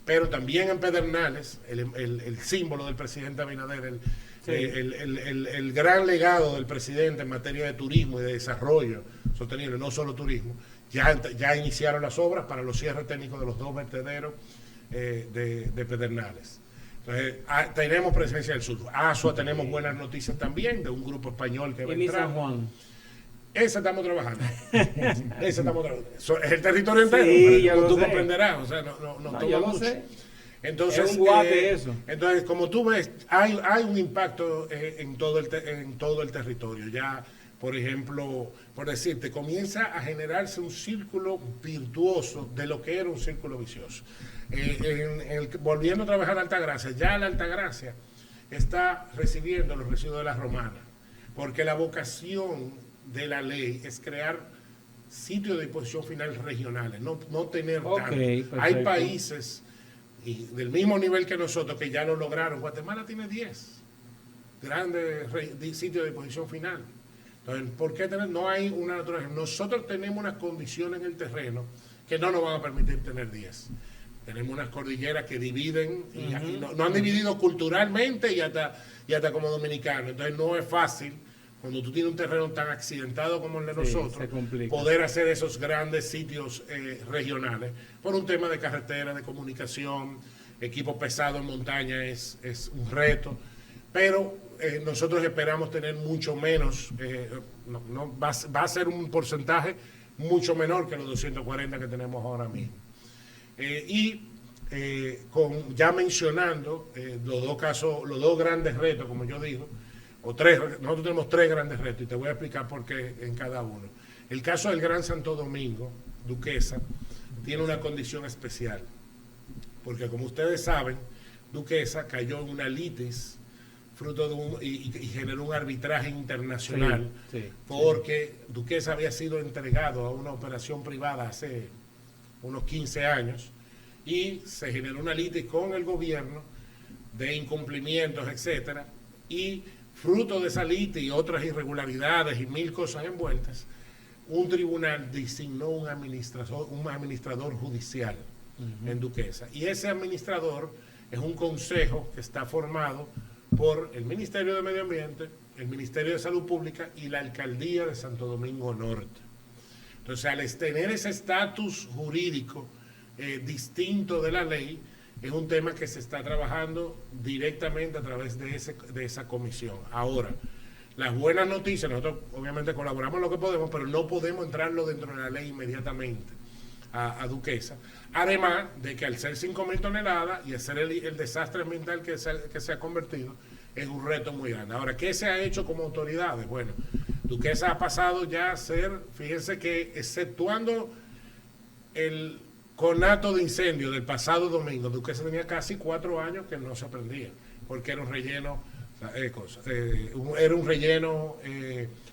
Pero también en Pedernales, el símbolo del presidente Abinader, el gran legado del presidente en materia de turismo y de desarrollo sostenible, no solo turismo, ya iniciaron las obras para los cierres técnicos de los 2 vertederos de Pedernales. Entonces, tenemos presencia del sur. Asua tenemos buenas noticias también de un grupo español que va a entrar. San Juan. Esa estamos trabajando. Es el territorio entero, Sí, pero tú sé. Comprenderás. O sea, no toma yo lo mucho. sé. Entonces, es un guate eso. Entonces, como tú ves, hay un impacto en todo el territorio. Ya, por ejemplo, por decirte, comienza a generarse un círculo virtuoso de lo que era un círculo vicioso. Volviendo a trabajar en Altagracia, ya la Altagracia está recibiendo los residuos de la Romana, porque la vocación de la ley es crear sitios de disposición final regionales, no tener tanto. Hay países del mismo nivel que nosotros que ya lo lograron. Guatemala tiene 10 grandes sitios de disposición final. Entonces, ¿por qué no hay una naturaleza? Nosotros tenemos unas condiciones en el terreno que no nos van a permitir tener 10. Tenemos unas cordilleras que dividen, y no han dividido culturalmente y hasta como dominicanos. Entonces no es fácil, cuando tú tienes un terreno tan accidentado como el de nosotros, poder hacer esos grandes sitios regionales. Por un tema de carretera, de comunicación, equipo pesado en montaña es un reto. Pero nosotros esperamos tener mucho menos, va a ser un porcentaje mucho menor que los 240 que tenemos ahora mismo. Ya mencionando los dos grandes retos, como yo digo, nosotros tenemos 3 grandes retos y te voy a explicar por qué en cada uno. El caso del Gran Santo Domingo, Duquesa, tiene una condición especial, porque como ustedes saben, Duquesa cayó en una litis fruto de y generó un arbitraje internacional, porque Duquesa había sido entregado a una operación privada hace unos 15 años y se generó una litis con el gobierno de incumplimientos, etcétera, y fruto de esa litis y otras irregularidades y mil cosas envueltas, un tribunal designó un administrador judicial en Duquesa, y ese administrador es un consejo que está formado por el Ministerio de Medio Ambiente, el Ministerio de Salud Pública y la Alcaldía de Santo Domingo Norte. Entonces, al tener ese estatus jurídico distinto de la ley, es un tema que se está trabajando directamente a través de esa comisión. Ahora, las buenas noticias, nosotros obviamente colaboramos lo que podemos, pero no podemos entrarlo dentro de la ley inmediatamente a Duquesa. Además de que al ser 5.000 toneladas y hacer el desastre ambiental que se ha convertido, es un reto muy grande. Ahora, ¿qué se ha hecho como autoridades? Bueno, Duquesa ha pasado ya a ser, fíjense que exceptuando el conato de incendio del pasado domingo, Duquesa tenía casi 4 años que no se prendía, porque era un relleno, era un relleno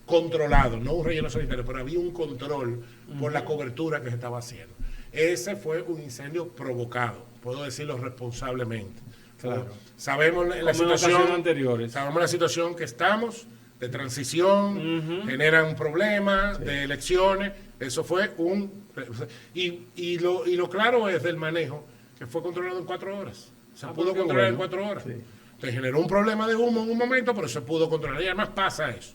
controlado, no un relleno sanitario, pero había un control por la cobertura que se estaba haciendo. Ese fue un incendio provocado, puedo decirlo responsablemente. Claro. Sabemos la situación anteriores. Sabemos la situación que estamos, de transición, generan problemas, de elecciones. Eso fue y lo claro es del manejo, que fue controlado en 4 horas. Se pudo controlar en 4 horas. Sí. Entonces generó un problema de humo en un momento, pero se pudo controlar. Y además pasa eso.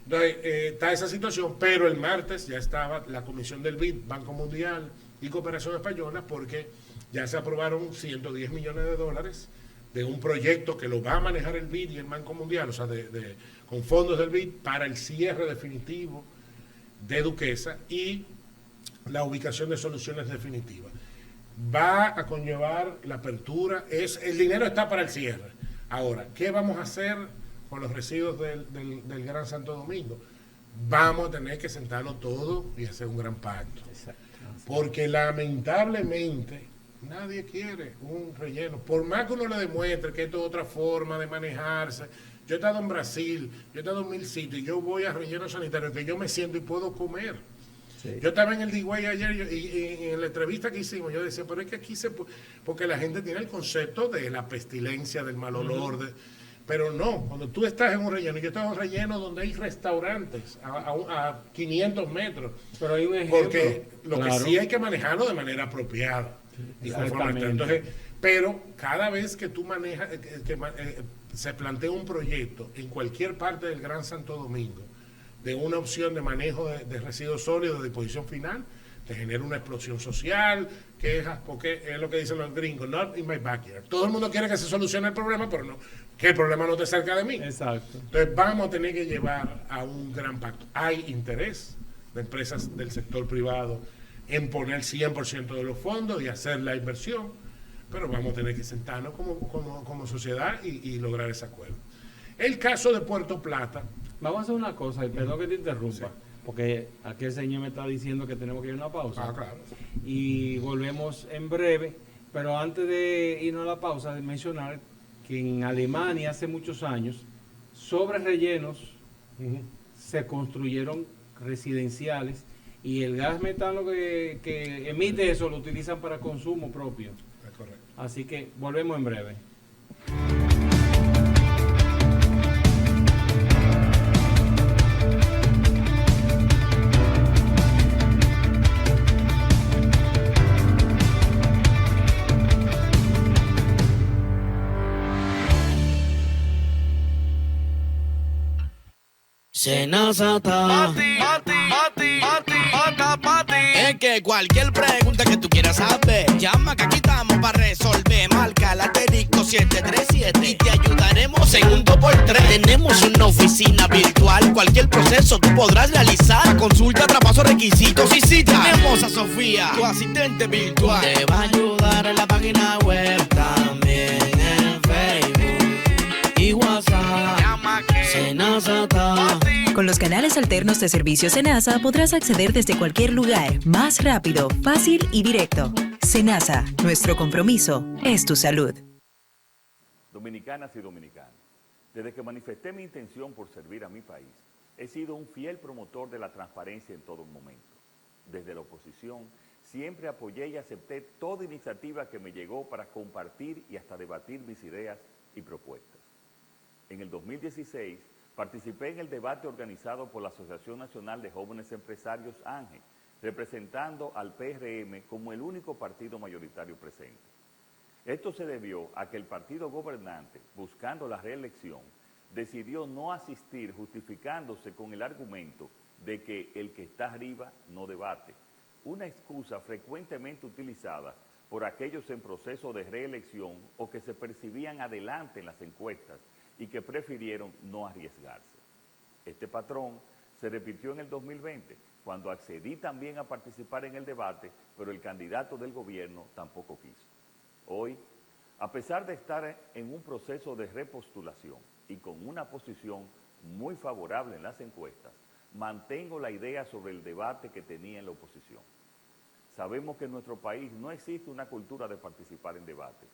Entonces, está esa situación, pero el martes ya estaba la comisión del BID, Banco Mundial y Cooperación Española, porque ya se aprobaron $110 millones de un proyecto que lo va a manejar el BID y el Banco Mundial, o sea, con fondos del BID para el cierre definitivo de Duquesa y la ubicación de soluciones definitivas. Va a conllevar la apertura, el dinero está para el cierre. Ahora, ¿qué vamos a hacer con los residuos del Gran Santo Domingo? Vamos a tener que sentarnos todos y hacer un gran pacto. Exacto. Porque lamentablemente nadie quiere un relleno. Por más que uno le demuestre que esto es otra forma de manejarse. Yo he estado en Brasil, yo he estado en 1000 sitios, y yo voy a relleno sanitario, que yo me siento y puedo comer. Sí. Yo estaba en el D-Way ayer y en la entrevista que hicimos, yo decía, pero es que aquí porque la gente tiene el concepto de la pestilencia, del mal olor, pero no, cuando tú estás en un relleno, yo estaba en un relleno donde hay restaurantes a 500 metros, pero hay un ejemplo, porque lo que sí hay que manejarlo de manera apropiada. Sí, entonces, pero cada vez que tú manejas, se plantea un proyecto en cualquier parte del Gran Santo Domingo, de una opción de manejo de residuos sólidos de disposición final, te genera una explosión social, quejas, porque es lo que dicen los gringos, not in my backyard. Todo el mundo quiere que se solucione el problema, pero no, que el problema no esté cerca de mí. Exacto. Entonces vamos a tener que llevar a un gran pacto. Hay interés de empresas del sector privado en poner 100% de los fondos y hacer la inversión, pero vamos a tener que sentarnos como sociedad y lograr ese acuerdo. El caso de Puerto Plata. Vamos a hacer una cosa, y perdón que te interrumpa, sí, porque aquí el señor me está diciendo que tenemos que ir a una pausa. Ah, claro. Y volvemos en breve, pero antes de irnos a la pausa, de mencionar que en Alemania hace muchos años, sobre rellenos, se construyeron residenciales y el gas metano que emite eso lo utilizan para consumo propio. Es correcto. Así que volvemos en breve. Senasa es que cualquier pregunta que tú quieras saber, llama que aquí estamos para resolver. Marca el asterisco 737 y te ayudaremos en un 2x3. Tenemos una oficina virtual, cualquier proceso tú podrás realizar. Consulta, traspaso, requisitos y cita. Tenemos a Sofía, tu asistente virtual. Te va a ayudar en la página web, también en Facebook y WhatsApp. Senasa. Con los canales alternos de servicio Senasa podrás acceder desde cualquier lugar, más rápido, fácil y directo. Senasa, nuestro compromiso es tu salud. Dominicanas y dominicanos, Desde que manifesté mi intención por servir a mi país, he sido un fiel promotor de la transparencia en todo momento. Desde la oposición, siempre apoyé y acepté toda iniciativa que me llegó para compartir y hasta debatir mis ideas y propuestas. En el 2016, participé en el debate organizado por la Asociación Nacional de Jóvenes Empresarios ANGE, representando al PRM como el único partido mayoritario presente. Esto se debió a que el partido gobernante, buscando la reelección, decidió no asistir justificándose con el argumento de que el que está arriba no debate, una excusa frecuentemente utilizada por aquellos en proceso de reelección o que se percibían adelante en las encuestas y que prefirieron no arriesgarse. Este patrón se repitió en el 2020, cuando accedí también a participar en el debate, pero el candidato del gobierno tampoco quiso. Hoy, a pesar de estar en un proceso de repostulación y con una posición muy favorable en las encuestas, mantengo la idea sobre el debate que tenía en la oposición. Sabemos que en nuestro país no existe una cultura de participar en debates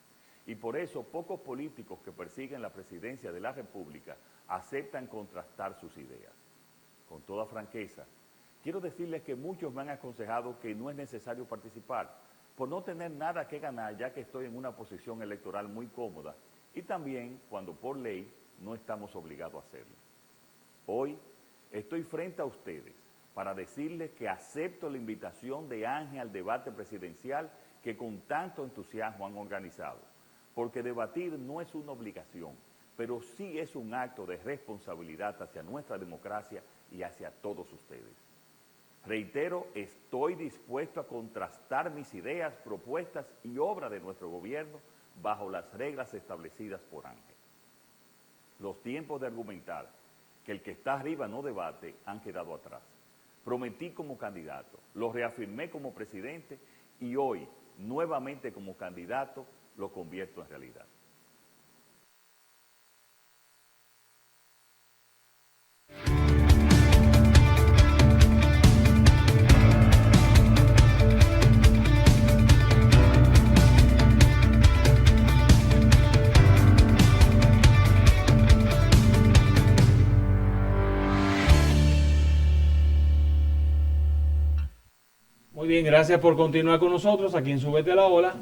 y por eso pocos políticos que persiguen la presidencia de la República aceptan contrastar sus ideas. Con toda franqueza, quiero decirles que muchos me han aconsejado que no es necesario participar, por no tener nada que ganar ya que estoy en una posición electoral muy cómoda y también cuando por ley no estamos obligados a hacerlo. Hoy estoy frente a ustedes para decirles que acepto la invitación de ANGE al debate presidencial que con tanto entusiasmo han organizado, porque debatir no es una obligación, pero sí es un acto de responsabilidad hacia nuestra democracia y hacia todos ustedes. Reitero, estoy dispuesto a contrastar mis ideas, propuestas y obras de nuestro gobierno bajo las reglas establecidas por ANGE. Los tiempos de argumentar que el que está arriba no debate han quedado atrás. Prometí como candidato, lo reafirmé como presidente y hoy, nuevamente como candidato, lo convierto en realidad. Muy bien, gracias por continuar con nosotros aquí en Súbete a la Ola.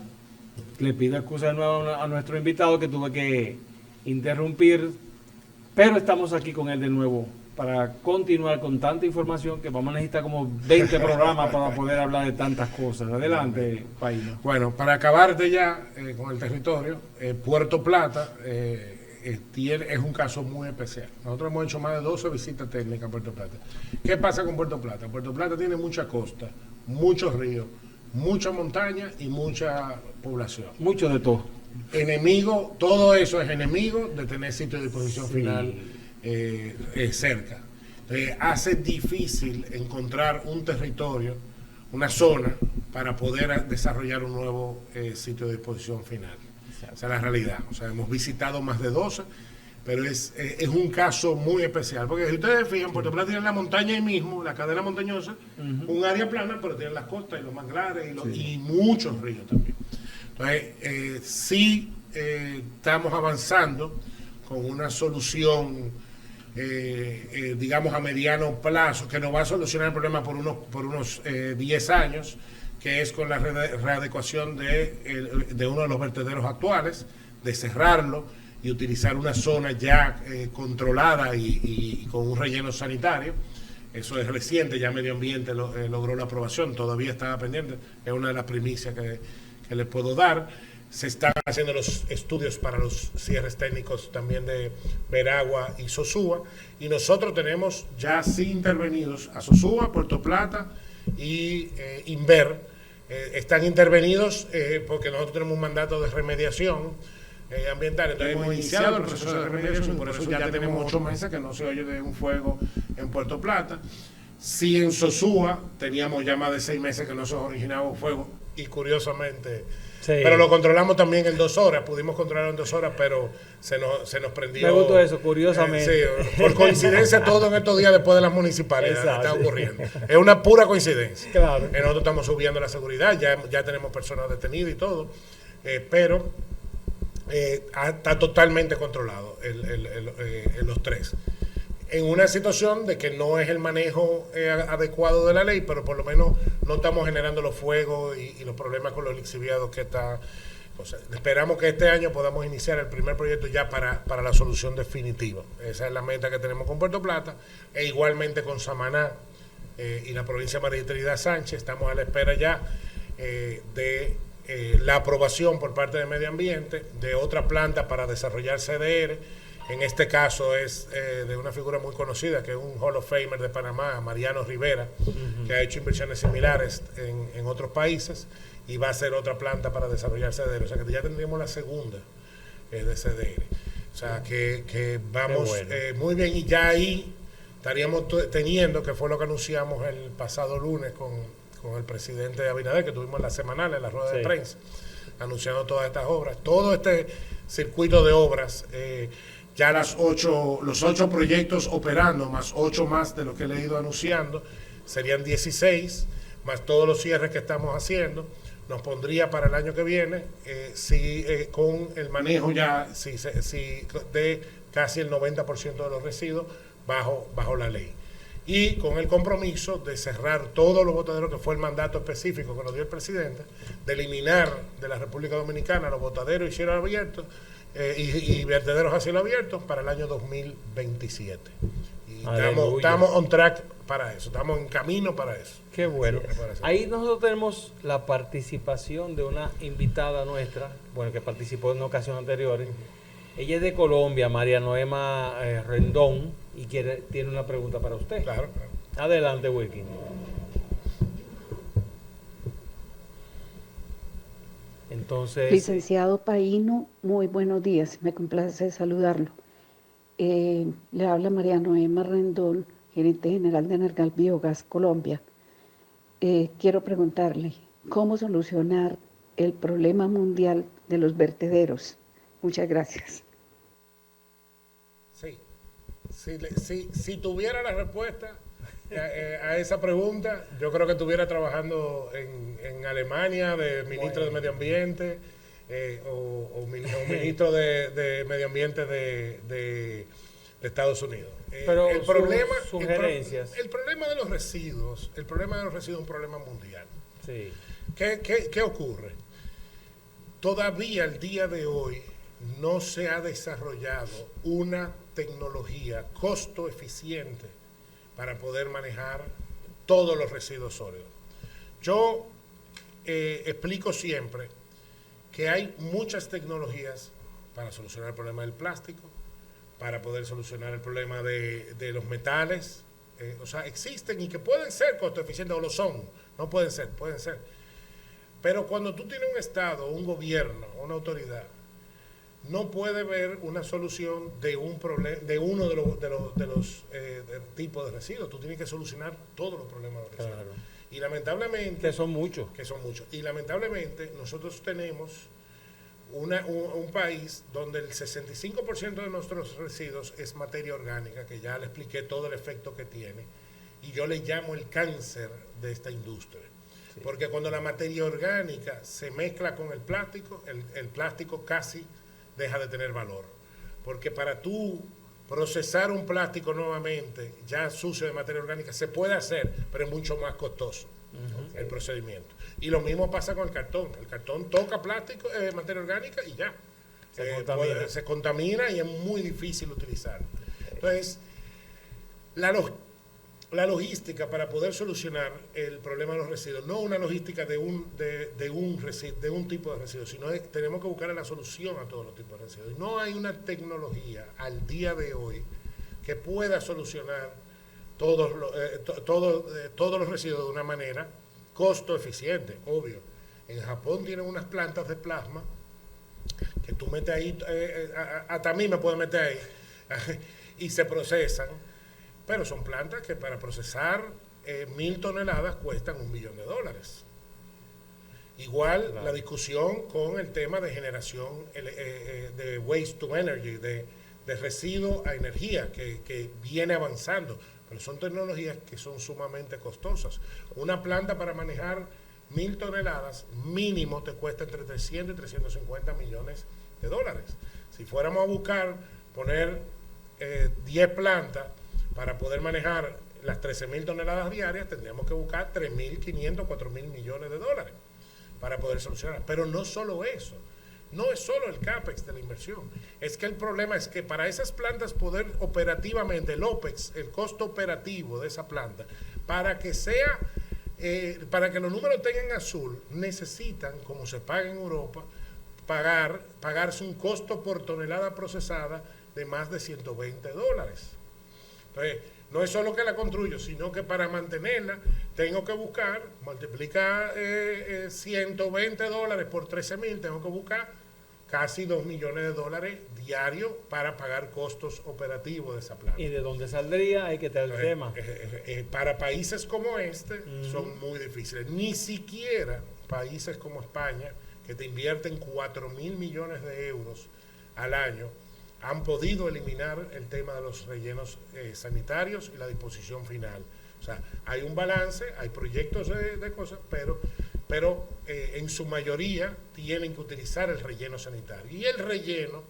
Le pido excusa de nuevo a nuestro invitado que tuve que interrumpir, pero estamos aquí con él de nuevo para continuar con tanta información que vamos a necesitar como 20 programas para poder hablar de tantas cosas. Adelante, Paino. Bueno, para acabarte ya con el territorio, Puerto Plata es un caso muy especial. Nosotros hemos hecho más de 12 visitas técnicas a Puerto Plata. ¿Qué pasa con Puerto Plata? Puerto Plata tiene mucha costa, muchos ríos, mucha montaña y mucha población. Mucho de todo. Enemigo, todo eso es enemigo de tener sitio de disposición Sí. final cerca. Hace difícil encontrar un territorio, una zona, para poder desarrollar un nuevo sitio de disposición final. Esa es la realidad. O sea, hemos visitado más de 12, pero es un caso muy especial. Porque si ustedes fijan, Puerto Plata tiene la montaña ahí mismo, la cadena montañosa, un área plana, pero tiene las costas y los manglares y muchos ríos también. Entonces, sí estamos avanzando con una solución, digamos, a mediano plazo, que nos va a solucionar el problema por unos 10 años, que es con la readecuación de uno de los vertederos actuales, de cerrarlo y utilizar una zona ya controlada y con un relleno sanitario. Eso es reciente, ya Medio Ambiente logró la aprobación, todavía estaba pendiente, es una de las primicias que les puedo dar. Se están haciendo los estudios para los cierres técnicos también de Veragua y Sosúa, y nosotros tenemos ya sí intervenidos a Sosúa, Puerto Plata y Inver. Están intervenidos porque nosotros tenemos un mandato de remediación ambiental, entonces hemos iniciado el proceso de remediación y por eso ya tenemos 8 meses que no se oye de un fuego en Puerto Plata. Sí, en Sosúa teníamos ya más de 6 meses que no se originaba un fuego y curiosamente, sí, pero lo controlamos también en 2 horas, pudimos controlarlo en 2 horas, pero se nos prendió. Me gustó eso, curiosamente. Sí, por coincidencia todo en estos días después de las municipales está ocurriendo. Es una pura coincidencia. Claro. Nosotros estamos subiendo la seguridad, ya tenemos personas detenidas y todo, pero está totalmente controlado en los tres. En una situación de que no es el manejo adecuado de la ley, pero por lo menos no estamos generando los fuegos y los problemas con los lixiviados que está. O sea, esperamos que este año podamos iniciar el primer proyecto ya para la solución definitiva. Esa es la meta que tenemos con Puerto Plata, e igualmente con Samaná y la provincia de María Trinidad Sánchez. Estamos a la espera ya de la aprobación por parte del medio ambiente de otra planta para desarrollar CDR. En este caso es de una figura muy conocida, que es un Hall of Famer de Panamá, Mariano Rivera, que ha hecho inversiones similares en otros países, y va a ser otra planta para desarrollar CDR. O sea que ya tendríamos la segunda de CDR. O sea que vamos muy bien, y ya ahí estaríamos teniendo, que fue lo que anunciamos el pasado lunes con el presidente Abinader, que tuvimos en la semanal, en la rueda de prensa, anunciando todas estas obras, todo este circuito de obras, ya los 8 proyectos operando, más 8 más de lo que he ido anunciando, serían 16, más todos los cierres que estamos haciendo, nos pondría para el año que viene, con el manejo ya de casi el 90% de los residuos bajo la ley. Y con el compromiso de cerrar todos los botaderos, que fue el mandato específico que nos dio el presidente, de eliminar de la República Dominicana los botaderos y cielo abiertos y vertederos a cielo abierto para el año 2027. Y estamos on track para eso, estamos en camino para eso. Qué bueno. Ahí nosotros tenemos la participación de una invitada nuestra, bueno, que participó en ocasiones anteriores. Ella es de Colombia, María Noema Rendón, y tiene una pregunta para usted. Claro. Adelante, Wilkin. Entonces, licenciado Paino, muy buenos días, me complace saludarlo. Le habla María Noema Rendón, gerente general de Energal Biogás Colombia. Quiero preguntarle, ¿cómo solucionar el problema mundial de los vertederos? Muchas gracias. Si tuviera la respuesta a esa pregunta, yo creo que estuviera trabajando en Alemania de ministro de Medio Ambiente o ministro de Medio Ambiente de Estados Unidos. Pero el problema de los residuos, es un problema mundial. Sí. ¿Qué ocurre? Todavía al día de hoy no se ha desarrollado una tecnología costo eficiente para poder manejar todos los residuos sólidos. Yo explico siempre que hay muchas tecnologías para solucionar el problema del plástico, para poder solucionar el problema de los metales. O sea, existen y que pueden ser costo eficientes, o lo son, no pueden ser, pueden ser. Pero cuando tú tienes un Estado, un gobierno, una autoridad, no puede ver una solución de un problema, de uno de los tipos de residuos. Tú tienes que solucionar todos los problemas de residuos. Claro. Y lamentablemente... Que son muchos. Y lamentablemente nosotros tenemos un país donde el 65% de nuestros residuos es materia orgánica, que ya le expliqué todo el efecto que tiene. Y yo le llamo el cáncer de esta industria. Sí. Porque cuando la materia orgánica se mezcla con el plástico casi deja de tener valor, porque para tú procesar un plástico nuevamente ya sucio de materia orgánica se puede hacer, pero es mucho más costoso el procedimiento. Y lo mismo pasa con el cartón toca plástico, materia orgánica y ya se contamina y es muy difícil utilizarlo. Entonces la logística para poder solucionar el problema de los residuos, no una logística de un tipo de residuos, sino tenemos que buscar la solución a todos los tipos de residuos. No hay una tecnología al día de hoy que pueda solucionar todos los residuos de una manera costo eficiente, obvio. En Japón tienen unas plantas de plasma que tú metes ahí, hasta a mí me pueden meter ahí, y se procesan. Pero son plantas que para procesar 1.000 toneladas cuestan $1 millón. Igual claro. La discusión con el tema de generación de waste to energy, de residuo a energía, que viene avanzando. Pero son tecnologías que son sumamente costosas. Una planta para manejar 1.000 toneladas mínimo te cuesta entre $300 y $350 millones. de dólares. Si fuéramos a buscar poner 10 plantas para poder manejar las 13.000 toneladas diarias, tendríamos que buscar 3.500, 4.000 millones de dólares para poder solucionar. Pero no solo eso, no es solo el CAPEX de la inversión, es que el problema es que para esas plantas poder operativamente, el OPEX, el costo operativo de esa planta, para que sea, para que los números tengan azul, necesitan, como se paga en Europa, pagarse un costo por tonelada procesada de más de $120. Entonces, no es solo que la construyo, sino que para mantenerla tengo que buscar, multiplicar $120 por 13.000, tengo que buscar casi $2 millones diarios para pagar costos operativos de esa planta. ¿Y de dónde saldría? Hay que tener el tema. Para países como este son muy difíciles. Ni siquiera países como España, que te invierten 4.000 millones de euros al año, han podido eliminar el tema de los rellenos sanitarios y la disposición final. O sea, hay un balance, hay proyectos de cosas, pero en su mayoría tienen que utilizar el relleno sanitario. Y el relleno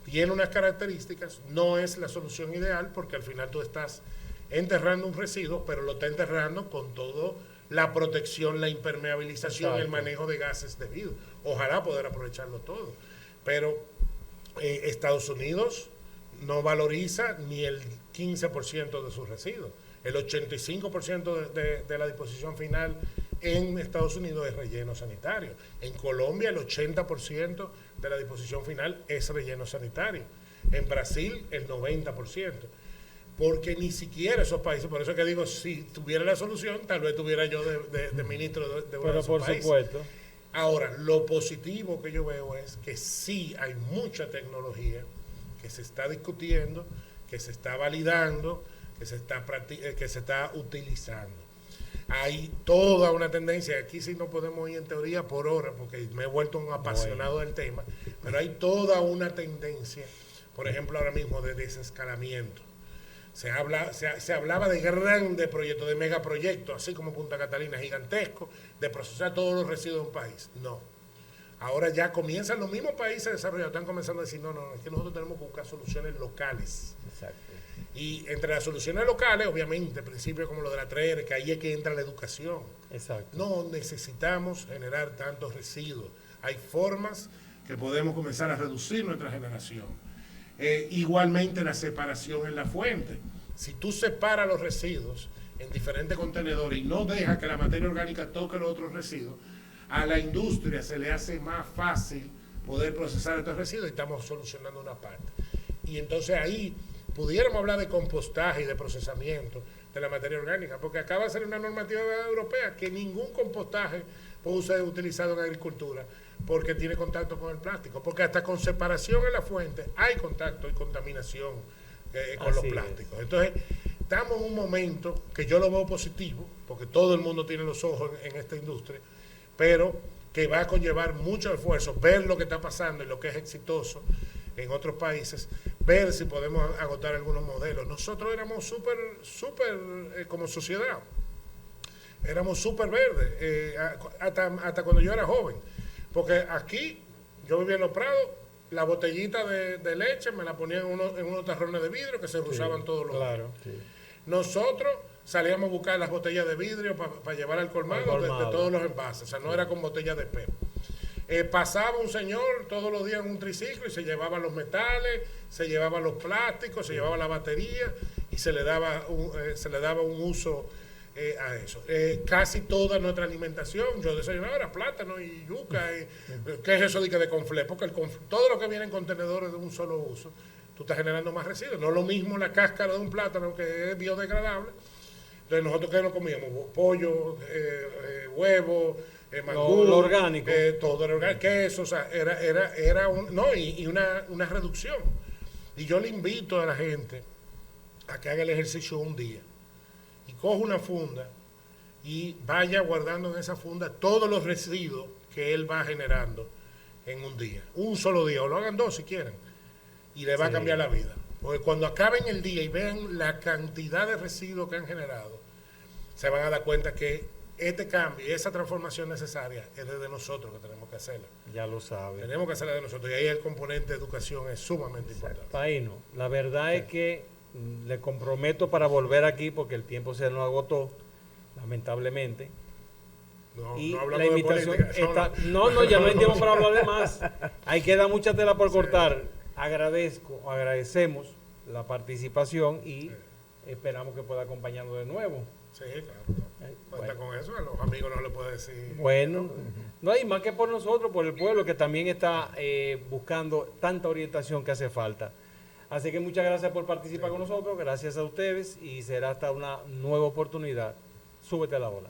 tiene unas características, no es la solución ideal, porque al final tú estás enterrando un residuo, pero lo estás enterrando con todo la protección, la impermeabilización, exacto, el manejo de gases debido. Ojalá poder aprovecharlo todo. Pero Estados Unidos no valoriza ni el 15% de sus residuos. El 85% de la disposición final en Estados Unidos es relleno sanitario. En Colombia el 80% de la disposición final es relleno sanitario. En Brasil el 90%. Porque ni siquiera esos países, por eso es que digo, si tuviera la solución, tal vez tuviera yo de ministro de uno de esos países. Supuesto. Ahora, lo positivo que yo veo es que sí hay mucha tecnología que se está discutiendo, que se está validando, que se está utilizando. Hay toda una tendencia, aquí sí no podemos ir en teoría por hora, porque me he vuelto un apasionado del tema, pero hay toda una tendencia, por ejemplo, ahora mismo de desescalamiento. Se hablaba de grandes proyectos, de megaproyectos, así como Punta Catalina, gigantesco, de procesar todos los residuos de un país. No. Ahora ya comienzan los mismos países desarrollados, están comenzando a decir, no, es que nosotros tenemos que buscar soluciones locales. Exacto. Y entre las soluciones locales, obviamente, principios como lo de la 3R, que ahí es que entra la educación. Exacto. No necesitamos generar tantos residuos. Hay formas que podemos comenzar a reducir nuestra generación. Igualmente la separación en la fuente. Si tú separas los residuos en diferentes contenedores y no dejas que la materia orgánica toque los otros residuos, a la industria se le hace más fácil poder procesar estos residuos y estamos solucionando una parte. Y entonces ahí pudiéramos hablar de compostaje y de procesamiento de la materia orgánica, porque acaba de ser una normativa europea que ningún compostaje puede ser utilizado en agricultura porque tiene contacto con el plástico, porque hasta con separación en la fuente hay contacto y contaminación con los plásticos. Entonces, estamos en un momento que yo lo veo positivo, porque todo el mundo tiene los ojos en esta industria, pero que va a conllevar mucho esfuerzo, ver lo que está pasando y lo que es exitoso en otros países, ver si podemos agotar algunos modelos. Nosotros éramos súper, como sociedad, éramos súper verdes, hasta cuando yo era joven. Porque aquí, yo vivía en Los Prados, la botellita de leche me la ponían en unos tarrones de vidrio que se usaban todos los días. Sí. Nosotros salíamos a buscar las botellas de vidrio para llevar al colmado de todos los envases. O sea, no era con botellas de espejo. Pasaba un señor todos los días en un triciclo y se llevaba los metales, se llevaba los plásticos, se llevaba la batería y se le daba un uso a eso. Casi toda nuestra alimentación, yo desayunaba era plátano y yuca. ¿Qué es eso de conflé? Porque todo lo que viene en contenedores de un solo uso, tú estás generando más residuos. No es lo mismo la cáscara de un plátano que es biodegradable. Entonces nosotros ¿qué nos comíamos? Pollo, huevo, mangú, lo orgánico. Todo era orgánico, queso, o sea, era una reducción. Y yo le invito a la gente a que haga el ejercicio un día y coja una funda y vaya guardando en esa funda todos los residuos que él va generando en un día, un solo día, o lo hagan 2 si quieren, y le va a cambiar la vida. Porque cuando acaben el día y vean la cantidad de residuos que han generado, se van a dar cuenta que este cambio y esa transformación necesaria es desde nosotros que tenemos que hacerla. Ya lo sabe. Tenemos que hacerla de nosotros y ahí el componente de educación es sumamente importante. Taíno, la verdad es que le comprometo para volver aquí porque el tiempo se nos agotó, lamentablemente. No, Y no la hablamos de invitación política. está, no, ya no hay tiempo para hablar de más. Ahí queda mucha tela por cortar. Agradecemos la participación y esperamos que pueda acompañarnos de nuevo. Sí, claro. Cuenta con eso, a los amigos no le puedo decir. Bueno, no hay más que por nosotros, por el pueblo que también está buscando tanta orientación que hace falta. Así que muchas gracias por participar con nosotros, gracias a ustedes y será hasta una nueva oportunidad. Súbete a la ola.